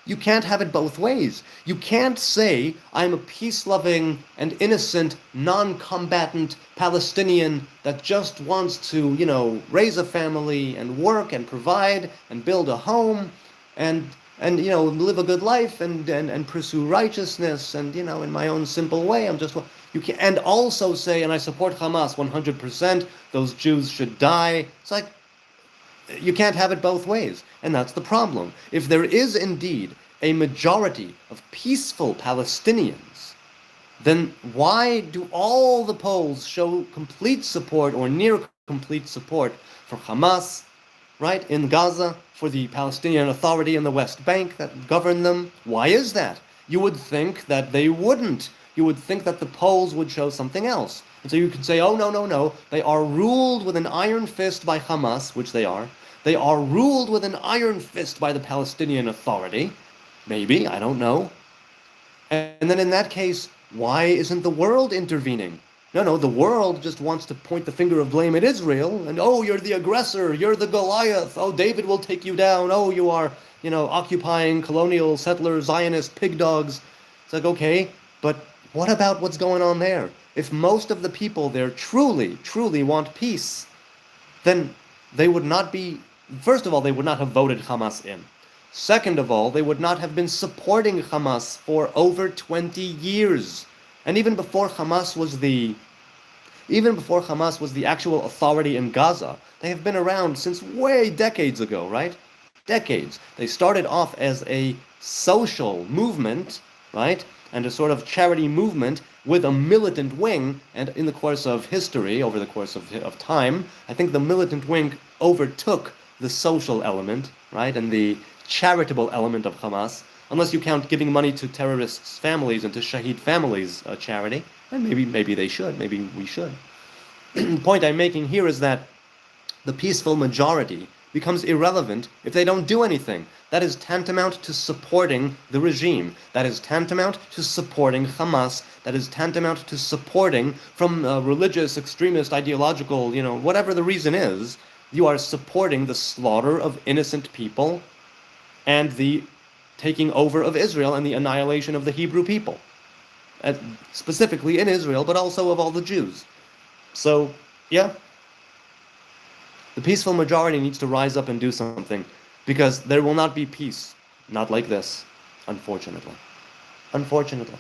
You can't have it both ways. You can't say, I'm a peace-loving and innocent, non-combatant Palestinian that just wants to, raise a family and work and provide and build a home and live a good life and pursue righteousness and, in my own simple way. You can, and also say, and I support Hamas 100%, those Jews should die. It's like, you can't have it both ways, and that's the problem. If there is indeed a majority of peaceful Palestinians, then why do all the polls show complete support or near complete support for Hamas, right, in Gaza, for the Palestinian Authority in the West Bank that govern them? Why is that? You would think that they wouldn't. You would think that the polls would show something else. And so you can say, oh, no, they are ruled with an iron fist by Hamas, which they are. They are ruled with an iron fist by the Palestinian Authority. Maybe, I don't know. And then in that case, why isn't the world intervening? No, the world just wants to point the finger of blame at Israel, and oh, you're the aggressor, you're the Goliath, oh, David will take you down, oh, you are, occupying colonial settler Zionist pig dogs. It's like, okay, but what about what's going on there? If most of the people there truly want peace, then they would not be, first of all, they would not have voted Hamas in. Second of all, they would not have been supporting Hamas for over 20 years. And even before Hamas was the actual authority in Gaza, they have been around since way decades ago, right? Decades. They started off as a social movement, right? And a sort of charity movement with a militant wing, and in the course of history, over the course of time, I think the militant wing overtook the social element, right, and the charitable element of Hamas, unless you count giving money to terrorists' families and to Shaheed families' charity, and maybe they should, maybe we should. The point I'm making here is that the peaceful majority becomes irrelevant if they don't do anything. That is tantamount to supporting the regime. That is tantamount to supporting Hamas. That is tantamount to supporting, from religious, extremist, ideological, whatever the reason is, you are supporting the slaughter of innocent people and the taking over of Israel and the annihilation of the Hebrew people. Specifically in Israel, but also of all the Jews. So, yeah. The peaceful majority needs to rise up and do something, because there will not be peace. Not like this, unfortunately. Unfortunately.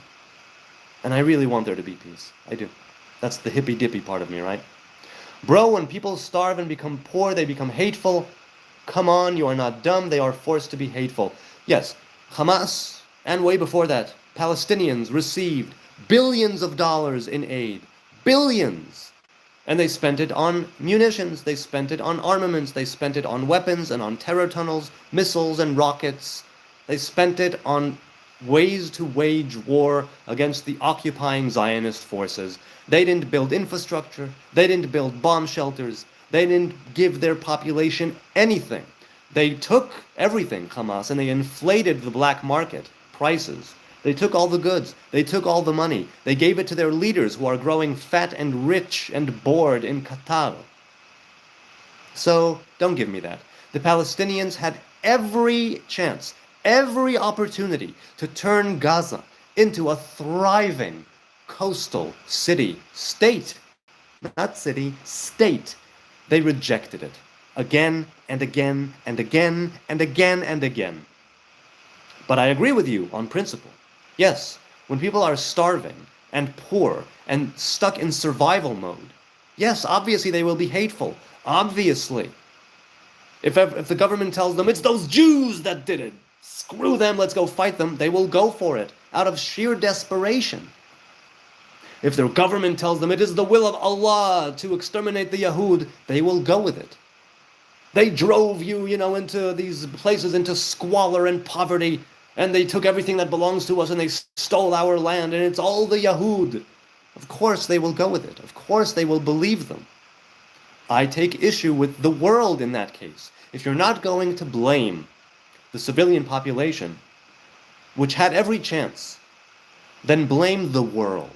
And I really want there to be peace. I do. That's the hippy-dippy part of me, right? Bro, when people starve and become poor, they become hateful. Come on, you are not dumb. They are forced to be hateful. Yes, Hamas, and way before that, Palestinians received billions of dollars in aid. Billions! And they spent it on munitions, they spent it on armaments, they spent it on weapons and on terror tunnels, missiles and rockets. They spent it on ways to wage war against the occupying Zionist forces. They didn't build infrastructure, they didn't build bomb shelters, they didn't give their population anything. They took everything, Hamas, and they inflated the black market prices. They took all the goods. They took all the money. They gave it to their leaders who are growing fat and rich and bored in Qatar. So, don't give me that. The Palestinians had every chance, every opportunity to turn Gaza into a thriving coastal city, state. Not city, state. They rejected it. Again and again and again and again and again. But I agree with you on principle. Yes, when people are starving and poor and stuck in survival mode, yes, obviously they will be hateful. Obviously. If the government tells them, it's those Jews that did it, screw them, let's go fight them, they will go for it out of sheer desperation. If their government tells them it is the will of Allah to exterminate the Yahud, they will go with it. They drove you, into these places, into squalor and poverty, and they took everything that belongs to us and they stole our land, and it's all the Yahud. Of course they will go with it. Of course they will believe them. I take issue with the world in that case. If you're not going to blame the civilian population, which had every chance, then blame the world.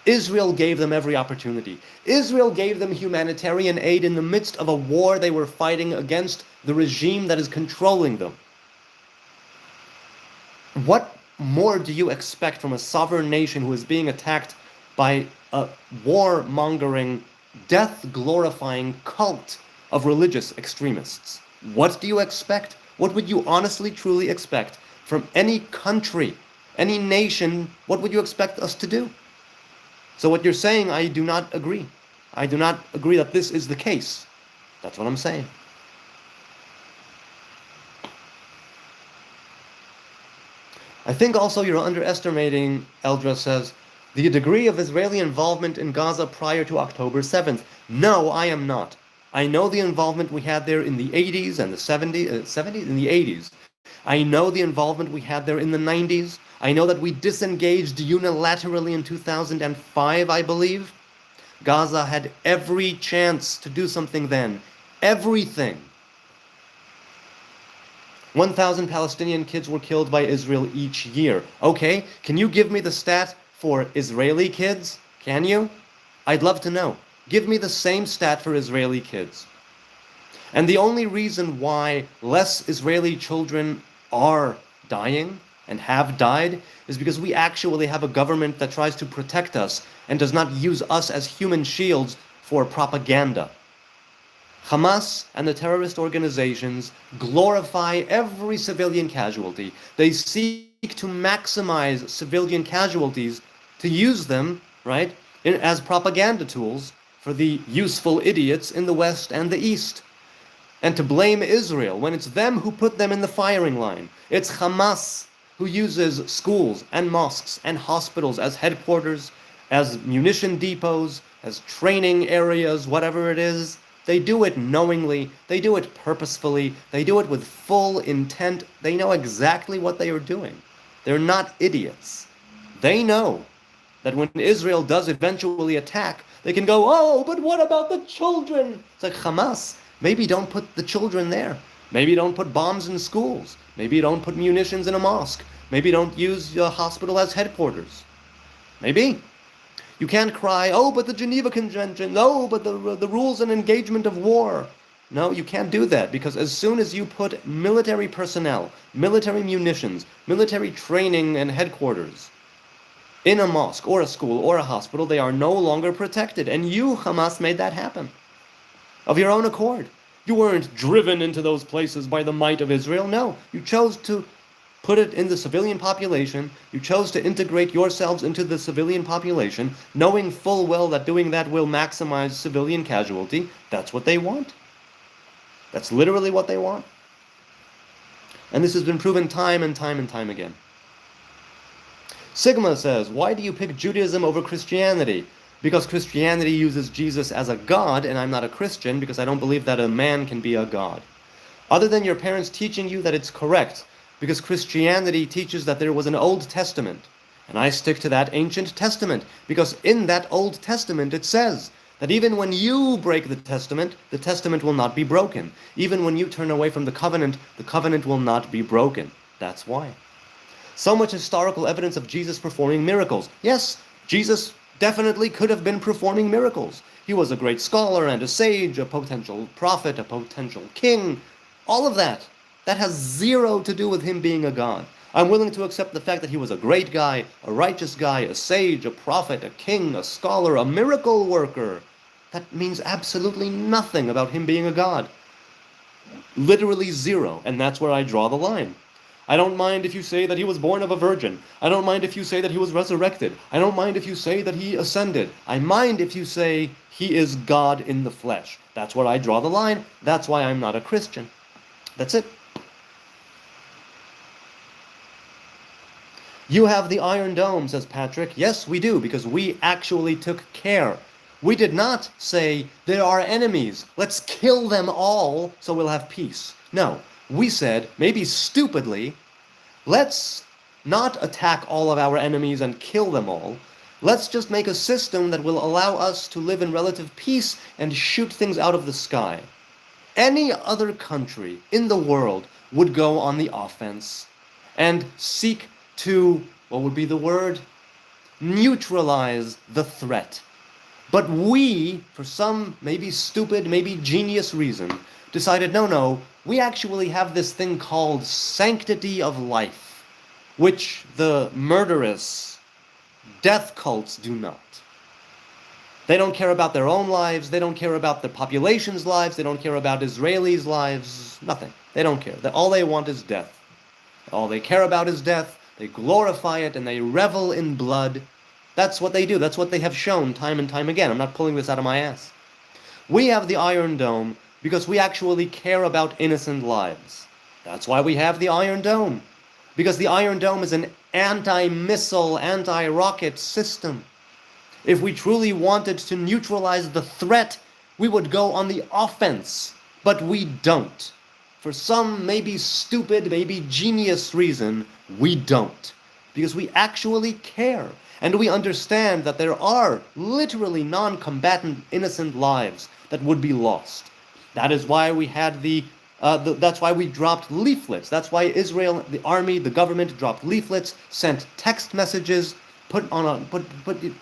Israel gave them every opportunity. Israel gave them humanitarian aid in the midst of a war they were fighting against the regime that is controlling them. What more do you expect from a sovereign nation who is being attacked by a warmongering, death-glorifying cult of religious extremists? What do you expect? What would you honestly, truly expect from any country, any nation? What would you expect us to do? So what you're saying, I do not agree. I do not agree that this is the case. That's what I'm saying. I think also you're underestimating, Eldra says, the degree of Israeli involvement in Gaza prior to October 7th. No, I am not. I know the involvement we had there in the 80s and the 70s, in the 80s. I know the involvement we had there in the 90s. I know that we disengaged unilaterally in 2005, I believe. Gaza had every chance to do something then. Everything. 1,000 Palestinian kids were killed by Israel each year. Okay, can you give me the stat for Israeli kids? Can you? I'd love to know. Give me the same stat for Israeli kids. And the only reason why less Israeli children are dying and have died is because we actually have a government that tries to protect us and does not use us as human shields for propaganda. Hamas and the terrorist organizations glorify every civilian casualty. They seek to maximize civilian casualties to use them, right, as propaganda tools for the useful idiots in the West and the East. And to blame Israel when it's them who put them in the firing line. It's Hamas who uses schools and mosques and hospitals as headquarters, as munition depots, as training areas, whatever it is. They do it knowingly, they do it purposefully, they do it with full intent. They know exactly what they are doing. They're not idiots. They know that when Israel does eventually attack, they can go, oh, but what about the children? It's like, Hamas, maybe don't put the children there. Maybe don't put bombs in schools. Maybe don't put munitions in a mosque. Maybe don't use a hospital as headquarters. Maybe. You can't cry, oh, but the Geneva Convention, no, but the rules and engagement of war. No, you can't do that, because as soon as you put military personnel, military munitions, military training and headquarters in a mosque or a school or a hospital, they are no longer protected. And you, Hamas, made that happen of your own accord. You weren't driven into those places by the might of Israel. No, you chose to put it in the civilian population. You chose to integrate yourselves into the civilian population, knowing full well that doing that will maximize civilian casualty. That's what they want. That's literally what they want. And this has been proven time and time and time again. Sigma says, why do you pick Judaism over Christianity? Because Christianity uses Jesus as a god, and I'm not a Christian because I don't believe that a man can be a god. Other than your parents teaching you that it's correct, because Christianity teaches that there was an Old Testament, and I stick to that ancient testament, because in that Old Testament it says that even when you break the testament will not be broken. Even when you turn away from the covenant will not be broken. That's why. So much historical evidence of Jesus performing miracles. Yes, Jesus definitely could have been performing miracles. He was a great scholar and a sage, a potential prophet, a potential king, all of that. That has zero to do with him being a god. I'm willing to accept the fact that he was a great guy, a righteous guy, a sage, a prophet, a king, a scholar, a miracle worker. That means absolutely nothing about him being a god. Literally zero, and that's where I draw the line. I don't mind if you say that he was born of a virgin. I don't mind if you say that he was resurrected. I don't mind if you say that he ascended. I mind if you say he is God in the flesh. That's where I draw the line. That's why I'm not a Christian. That's it. You have the Iron Dome, says Patrick. Yes, we do, because we actually took care. We did not say, there are enemies, let's kill them all so we'll have peace. No, we said, maybe stupidly, let's not attack all of our enemies and kill them all. Let's just make a system that will allow us to live in relative peace and shoot things out of the sky. Any other country in the world would go on the offense and seek to, what would be the word? Neutralize the threat. But we, for some maybe stupid, maybe genius reason, decided, no, we actually have this thing called sanctity of life, which the murderous death cults do not. They don't care about their own lives, they don't care about the population's lives, they don't care about Israelis' lives, nothing. They don't care. All they want is death. All they care about is death. They glorify it and they revel in blood. That's what they do. That's what they have shown time and time again. I'm not pulling this out of my ass. We have the Iron Dome because we actually care about innocent lives. That's why we have the Iron Dome. Because the Iron Dome is an anti-missile, anti-rocket system. If we truly wanted to neutralize the threat, we would go on the offense. But we don't. For some maybe stupid, maybe genius reason, we don't. Because we actually care. And we understand that there are literally non-combatant innocent lives that would be lost. That is why we had that's why we dropped leaflets. That's why Israel, the army, the government dropped leaflets, sent text messages, to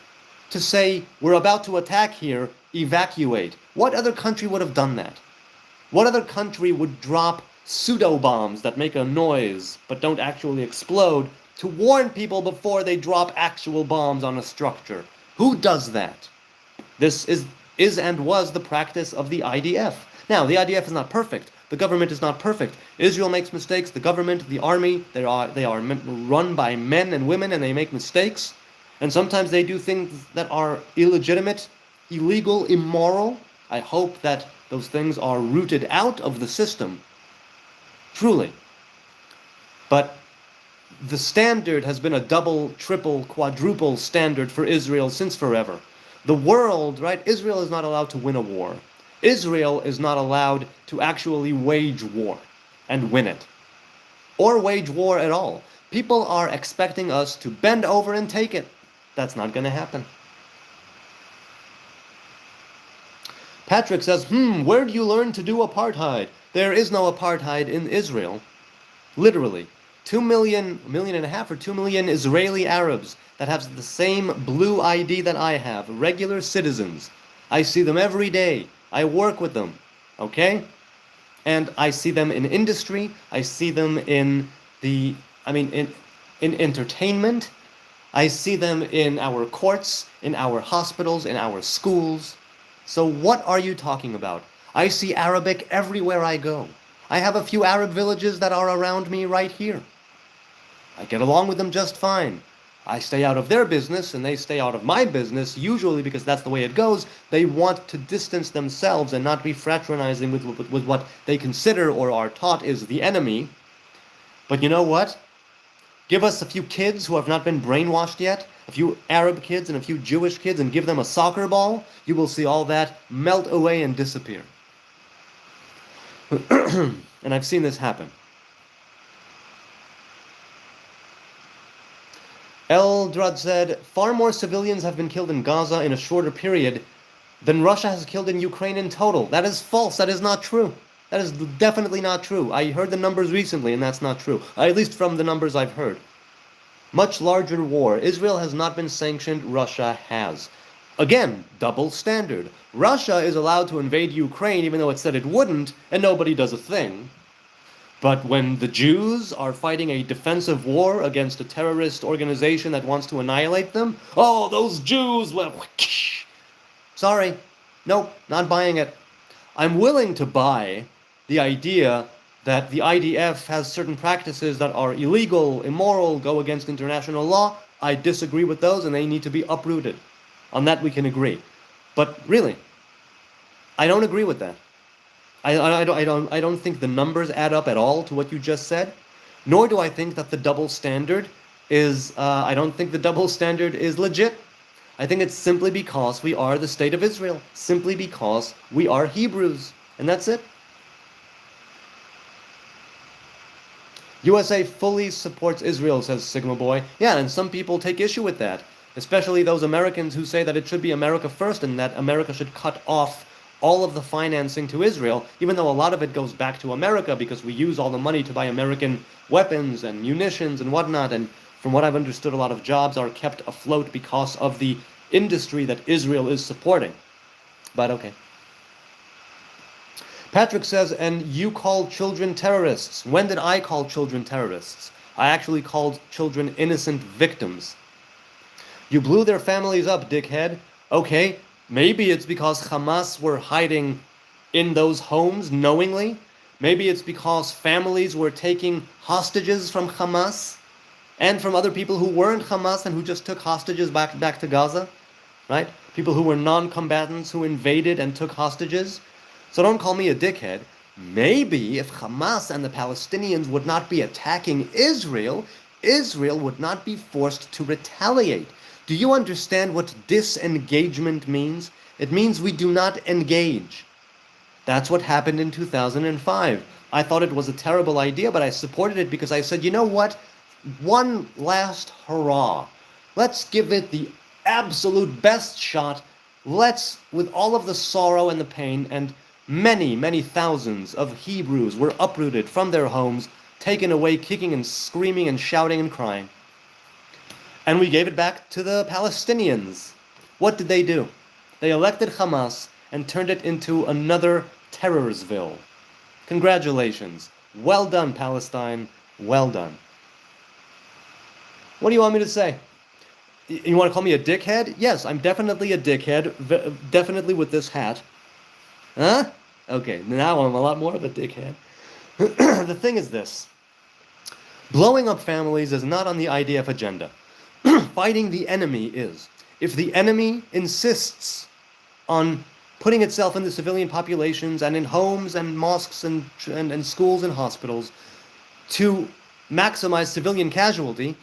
say, we're about to attack here, evacuate. What other country would have done that? What other country would drop pseudo-bombs that make a noise but don't actually explode to warn people before they drop actual bombs on a structure? Who does that? This is and was the practice of the IDF. Now, the IDF is not perfect. The government is not perfect. Israel makes mistakes. The government, the army, they are run by men and women, and they make mistakes. And sometimes they do things that are illegitimate, illegal, immoral. I hope that those things are rooted out of the system. Truly. But the standard has been a double, triple, quadruple standard for Israel since forever. The world, right? Israel is not allowed to win a war. Israel is not allowed to actually wage war and win it. Or wage war at all. People are expecting us to bend over and take it. That's not going to happen. Patrick says, where do you learn to do apartheid? There is no apartheid in Israel. Literally. 2 million, 1.5 million or 2 million Israeli Arabs that have the same blue ID that I have. Regular citizens. I see them every day. I work with them. Okay? And I see them in industry. I see them in in entertainment. I see them in our courts, in our hospitals, in our schools. So what are you talking about? I see Arabic everywhere I go. I have a few Arab villages that are around me right here. I get along with them just fine. I stay out of their business and they stay out of my business, usually because that's the way it goes. They want to distance themselves and not be fraternizing with what they consider or are taught is the enemy. But you know what? Give us a few kids who have not been brainwashed yet, a few Arab kids and a few Jewish kids, and give them a soccer ball, you will see all that melt away and disappear. And I've seen this happen. Eldrad said, far more civilians have been killed in Gaza in a shorter period than Russia has killed in Ukraine in total. That is false. That is not true. That is definitely not true. I heard the numbers recently, and that's not true. At least from the numbers I've heard. Much larger war. Israel has not been sanctioned. Russia has. Again, double standard. Russia is allowed to invade Ukraine even though it said it wouldn't, and nobody does a thing. But when the Jews are fighting a defensive war against a terrorist organization that wants to annihilate them, oh, those Jews, well, sorry. Nope, not buying it. I'm willing to buy the idea that the IDF has certain practices that are illegal, immoral, go against international law. I disagree with those, and they need to be uprooted. On that we can agree. But really, I don't agree with that. I don't think the numbers add up at all to what you just said. Nor do I think that the double standard is. I don't think the double standard is legit. I think it's simply because we are the state of Israel, simply because we are Hebrews, and that's it. USA fully supports Israel, says Sigma Boy. Yeah, and some people take issue with that, especially those Americans who say that it should be America first and that America should cut off all of the financing to Israel, even though a lot of it goes back to America because we use all the money to buy American weapons and munitions and whatnot, and from what I've understood, a lot of jobs are kept afloat because of the industry that Israel is supporting. But okay. Patrick says, and you called children terrorists. When did I call children terrorists? I actually called children innocent victims. You blew their families up, dickhead. Okay, maybe it's because Hamas were hiding in those homes knowingly. Maybe it's because families were taking hostages from Hamas and from other people who weren't Hamas and who just took hostages back to Gaza, right? People who were non-combatants who invaded and took hostages. So don't call me a dickhead. Maybe if Hamas and the Palestinians would not be attacking Israel, Israel would not be forced to retaliate. Do you understand what disengagement means? It means we do not engage. That's what happened in 2005. I thought it was a terrible idea, but I supported it because I said, you know what? One last hurrah. Let's give it the absolute best shot. Let's, with all of the sorrow and the pain, and many, many thousands of Hebrews were uprooted from their homes, taken away, kicking and screaming and shouting and crying. And we gave it back to the Palestinians. What did they do? They elected Hamas and turned it into another Terrorsville. Congratulations. Well done, Palestine. Well done. What do you want me to say? You want to call me a dickhead? Yes, I'm definitely a dickhead. Definitely with this hat. Huh? Okay, now I'm a lot more of a dickhead. The thing is this. Blowing up families is not on the IDF agenda. Fighting the enemy is. If the enemy insists on putting itself in the civilian populations and in homes and mosques and schools and hospitals to maximize civilian casualty,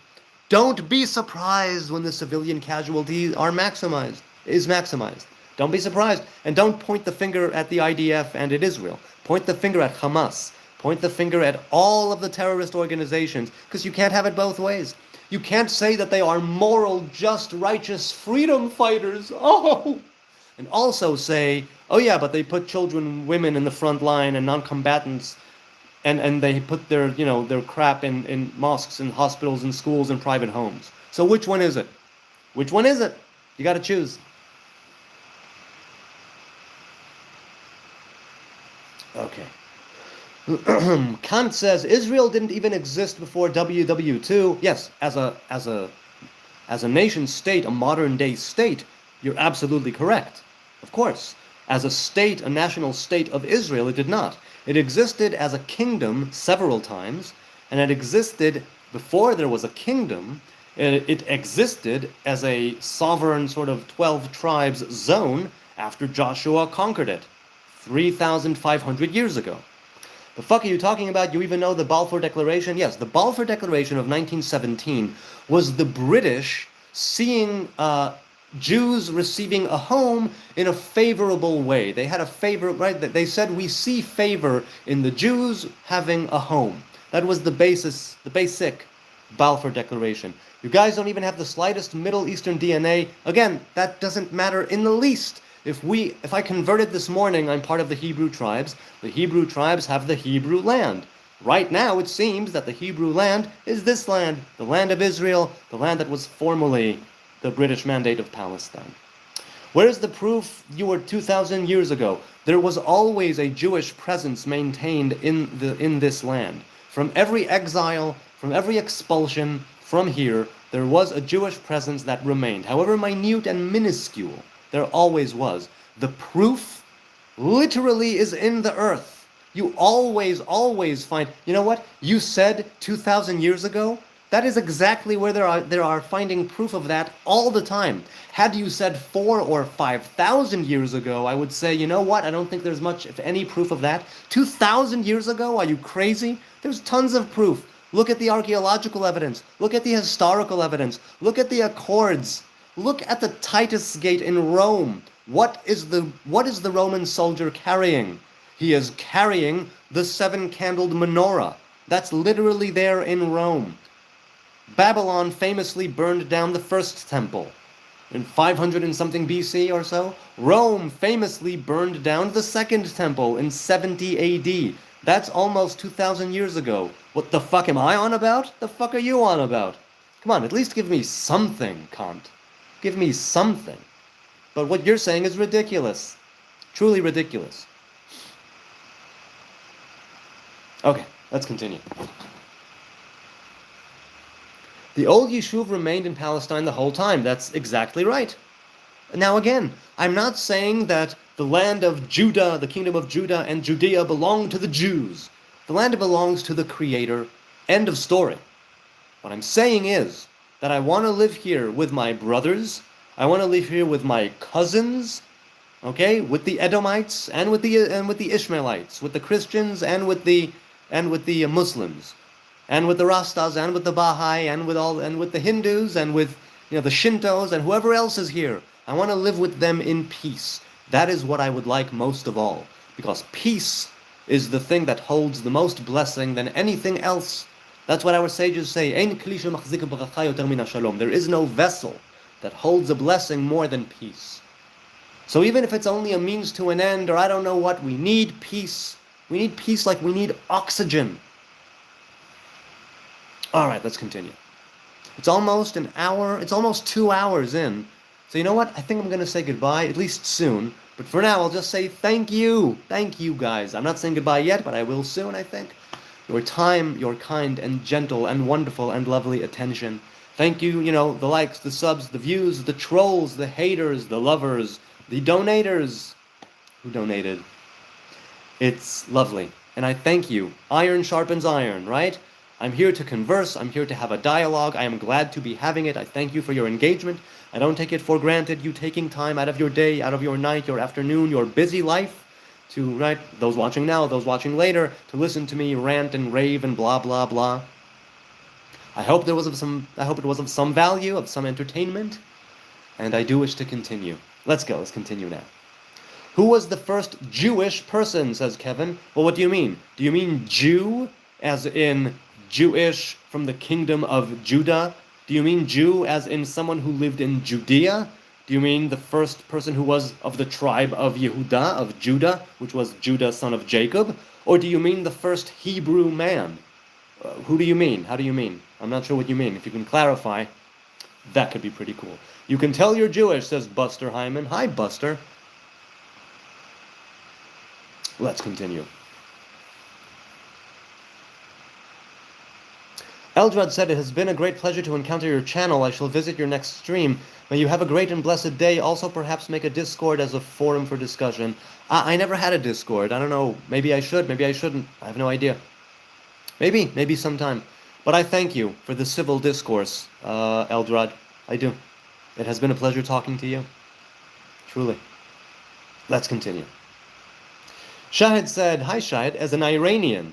don't be surprised when the civilian casualties are maximized. Don't be surprised. And don't point the finger at the IDF and at Israel. Point the finger at Hamas. Point the finger at all of the terrorist organizations, because you can't have it both ways. You can't say that they are moral, just, righteous freedom fighters. Oh! And also say, oh yeah, but they put children, women in the front line and non-combatants, and they put their, their crap in mosques and hospitals and schools and private homes. So which one is it? Which one is it? You got to choose. Okay. Kant says Israel didn't even exist before WW2. Yes, as a nation state, a modern day state, you're absolutely correct. Of course, as a state, a national state of Israel, it did not. It existed as a kingdom several times, and it existed before there was a kingdom. It existed as a sovereign sort of 12 tribes zone after Joshua conquered it 3,500 years ago. The fuck are you talking about? You even know the Balfour Declaration? Yes, the Balfour Declaration of 1917 was the British seeing Jews receiving a home in a favorable way. They had a favor, right? They said, we see favor in the Jews having a home. That was the basic Balfour Declaration. You guys don't even have the slightest Middle Eastern DNA. Again, that doesn't matter in the least. If I converted this morning, I'm part of the Hebrew tribes. The Hebrew tribes have the Hebrew land. Right now, it seems that the Hebrew land is this land, the land of Israel, the land that was formerly the British Mandate of Palestine. Where is the proof you were 2,000 years ago? There was always a Jewish presence maintained in this land. From every exile, from every expulsion from here, there was a Jewish presence that remained, however minute and minuscule. There always was. The proof literally is in the earth. You always find, you know what? You said 2,000 years ago? That is exactly where there are finding proof of that all the time. Had you said 4 or 5,000 years ago, I would say, you know what? I don't think there's much, if any, proof of that. 2,000 years ago? Are you crazy? There's tons of proof. Look at the archaeological evidence. Look at the historical evidence. Look at the Accords. Look at the Titus Gate in Rome. What is the Roman soldier carrying? He is carrying the 7-candled menorah. That's literally there in Rome. Babylon famously burned down the first temple in 500 and something BC or so. Rome famously burned down the second temple in 70 AD. That's almost 2,000 years ago. What the fuck am I on about? The fuck are you on about? Come on, at least give me something, Kant. Give me something. But what you're saying is ridiculous. Truly ridiculous. Okay, let's continue. The old Yishuv remained in Palestine the whole time. That's exactly right. Now again, I'm not saying that the land of Judah, the kingdom of Judah and Judea belong to the Jews. The land belongs to the Creator. End of story. What I'm saying is that I want to live here with my brothers. I want to live here with my cousins, okay, with the Edomites and with the Ishmaelites, with the Christians and with the Muslims, and with the Rastas and with the Baha'i and with the Hindus and with the Shintos and whoever else is here. I want to live with them in peace. That is what I would like most of all, because peace is the thing that holds the most blessing than anything else. That's what our sages say. There is no vessel that holds a blessing more than peace. So even if it's only a means to an end, or I don't know what, we need peace. We need peace like we need oxygen. All right, let's continue. It's almost an hour. It's almost 2 hours in. So you know what? I think I'm going to say goodbye, at least soon. But for now, I'll just say thank you. Thank you, guys. I'm not saying goodbye yet, but I will soon, I think. Your time, your kind and gentle and wonderful and lovely attention. Thank you, the likes, the subs, the views, the trolls, the haters, the lovers, the donators who donated. It's lovely. And I thank you. Iron sharpens iron, right? I'm here to converse. I'm here to have a dialogue. I am glad to be having it. I thank you for your engagement. I don't take it for granted, you taking time out of your day, out of your night, your afternoon, your busy life, to, right, those watching now, those watching later, to listen to me rant and rave and blah, blah, blah. I hope it was of some value, of some entertainment, and I do wish to continue. Let's continue now. Who was the first Jewish person, says Kevin. Well, what do you mean? Do you mean Jew, as in Jewish from the kingdom of Judah? Do you mean Jew as in someone who lived in Judea? Do you mean the first person who was of the tribe of Yehuda, of Judah, which was Judah, son of Jacob? Or do you mean the first Hebrew man? Who do you mean? How do you mean? I'm not sure what you mean. If you can clarify, that could be pretty cool. You can tell you're Jewish, says Buster Hyman. Hi, Buster. Let's continue. Eldrad said, it has been a great pleasure to encounter your channel. I shall visit your next stream. May you have a great and blessed day. Also, perhaps make a Discord as a forum for discussion. I never had a Discord. I don't know. Maybe I should. Maybe I shouldn't. I have no idea. Maybe sometime. But I thank you for the civil discourse, Eldrad. I do. It has been a pleasure talking to you. Truly. Let's continue. Shahid said, hi Shahid, as an Iranian,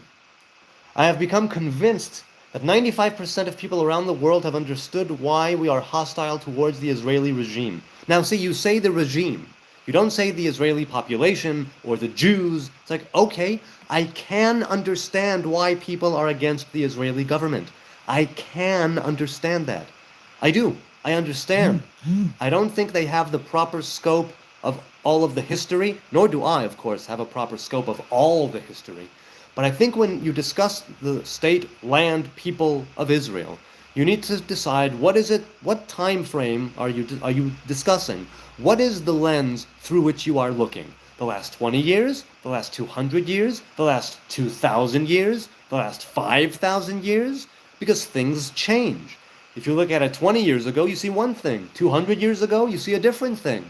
I have become convinced that 95% of people around the world have understood why we are hostile towards the Israeli regime. Now see, you say the regime. You don't say the Israeli population or the Jews. It's like, okay, I can understand why people are against the Israeli government. I can understand that. I do. I understand. I don't think they have the proper scope of all of the history, nor do I, of course, have a proper scope of all the history. But I think when you discuss the state, land, people of Israel, you need to decide what time frame are you discussing? What is the lens through which you are looking? The last 20 years? The last 200 years? The last 2,000 years? The last 5,000 years? Because things change. If you look at it 20 years ago, you see one thing. 200 years ago, you see a different thing.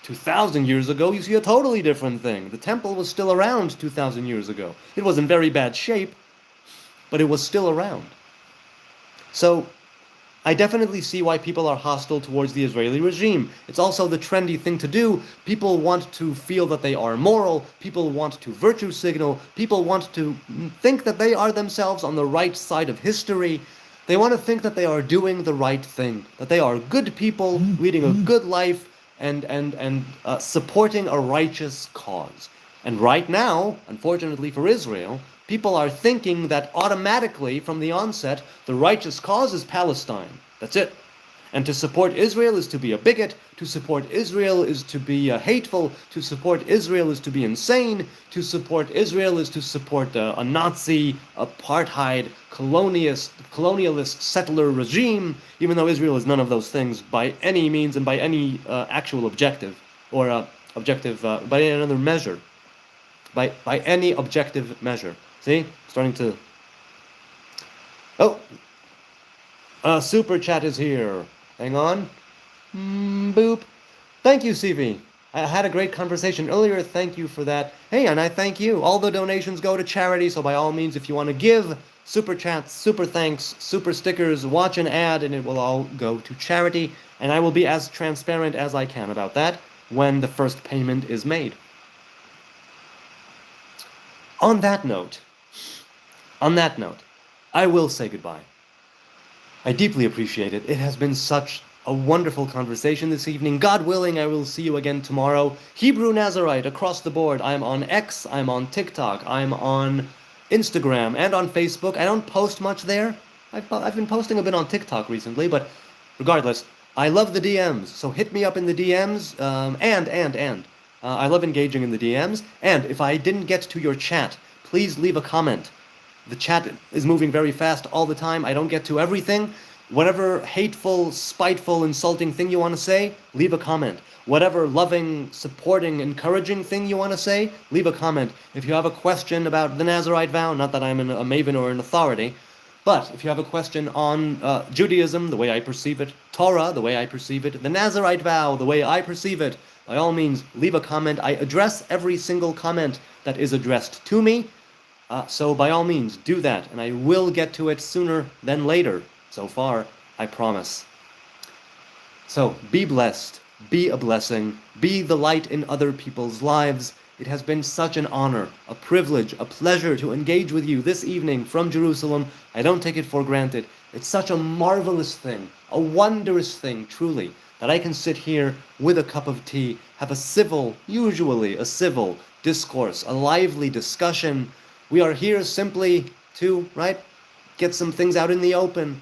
2,000 years ago, you see a totally different thing. The temple was still around 2,000 years ago. It was in very bad shape, but it was still around. So I definitely see why people are hostile towards the Israeli regime. It's also the trendy thing to do. People want to feel that they are moral. People want to virtue signal. People want to think that they are themselves on the right side of history. They want to think that they are doing the right thing, that they are good people leading a good life and supporting a righteous cause. And right now, unfortunately for Israel, people are thinking that automatically from the onset, the righteous cause is Palestine. That's it. And to support Israel is to be a bigot. To support Israel is to be hateful. To support Israel is to be insane. To support Israel is to support a Nazi, apartheid, colonialist settler regime, even though Israel is none of those things by any means and by any actual objective, or by any other measure. By any objective measure. See? Starting to... Oh! Super Chat is here. Hang on. Boop. Thank you, CV. I had a great conversation earlier. Thank you for that. Hey, and I thank you. All the donations go to charity, so by all means, if you want to give super chats, super thanks, super stickers, watch an ad, and it will all go to charity. And I will be as transparent as I can about that when the first payment is made. On that note, I will say goodbye. I deeply appreciate it. It has been such a wonderful conversation this evening. God willing, I will see you again tomorrow. Hebrew Nazarite across the board. I'm on X, I'm on TikTok, I'm on Instagram, and on Facebook. I don't post much there. I've been posting a bit on TikTok recently, but regardless, I love the DMs, so hit me up in the DMs, I love engaging in the DMs, and if I didn't get to your chat, please leave a comment. The chat is moving very fast all the time. I don't get to everything. Whatever hateful, spiteful, insulting thing you want to say, leave a comment. Whatever loving, supporting, encouraging thing you want to say, leave a comment. If you have a question about the Nazarite vow, not that I'm a maven or an authority, but if you have a question on Judaism, the way I perceive it, Torah, the way I perceive it, the Nazarite vow, the way I perceive it, by all means, leave a comment. I address every single comment that is addressed to me. So by all means, do that, and I will get to it sooner than later. So far, I promise. So, be blessed, be a blessing, be the light in other people's lives. It has been such an honor, a privilege, a pleasure to engage with you this evening from Jerusalem. I don't take it for granted. It's such a marvelous thing, a wondrous thing, truly, that I can sit here with a cup of tea, have a civil, usually a civil discourse, a lively discussion. We are here simply to, get some things out in the open.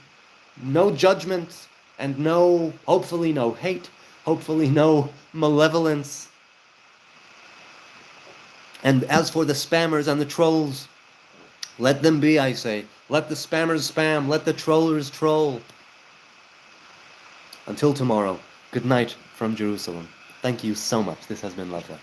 No judgment, and hopefully no hate, hopefully no malevolence. And as for the spammers and the trolls, let them be, I say. Let the spammers spam, let the trollers troll. Until tomorrow, good night from Jerusalem. Thank you so much. This has been lovely.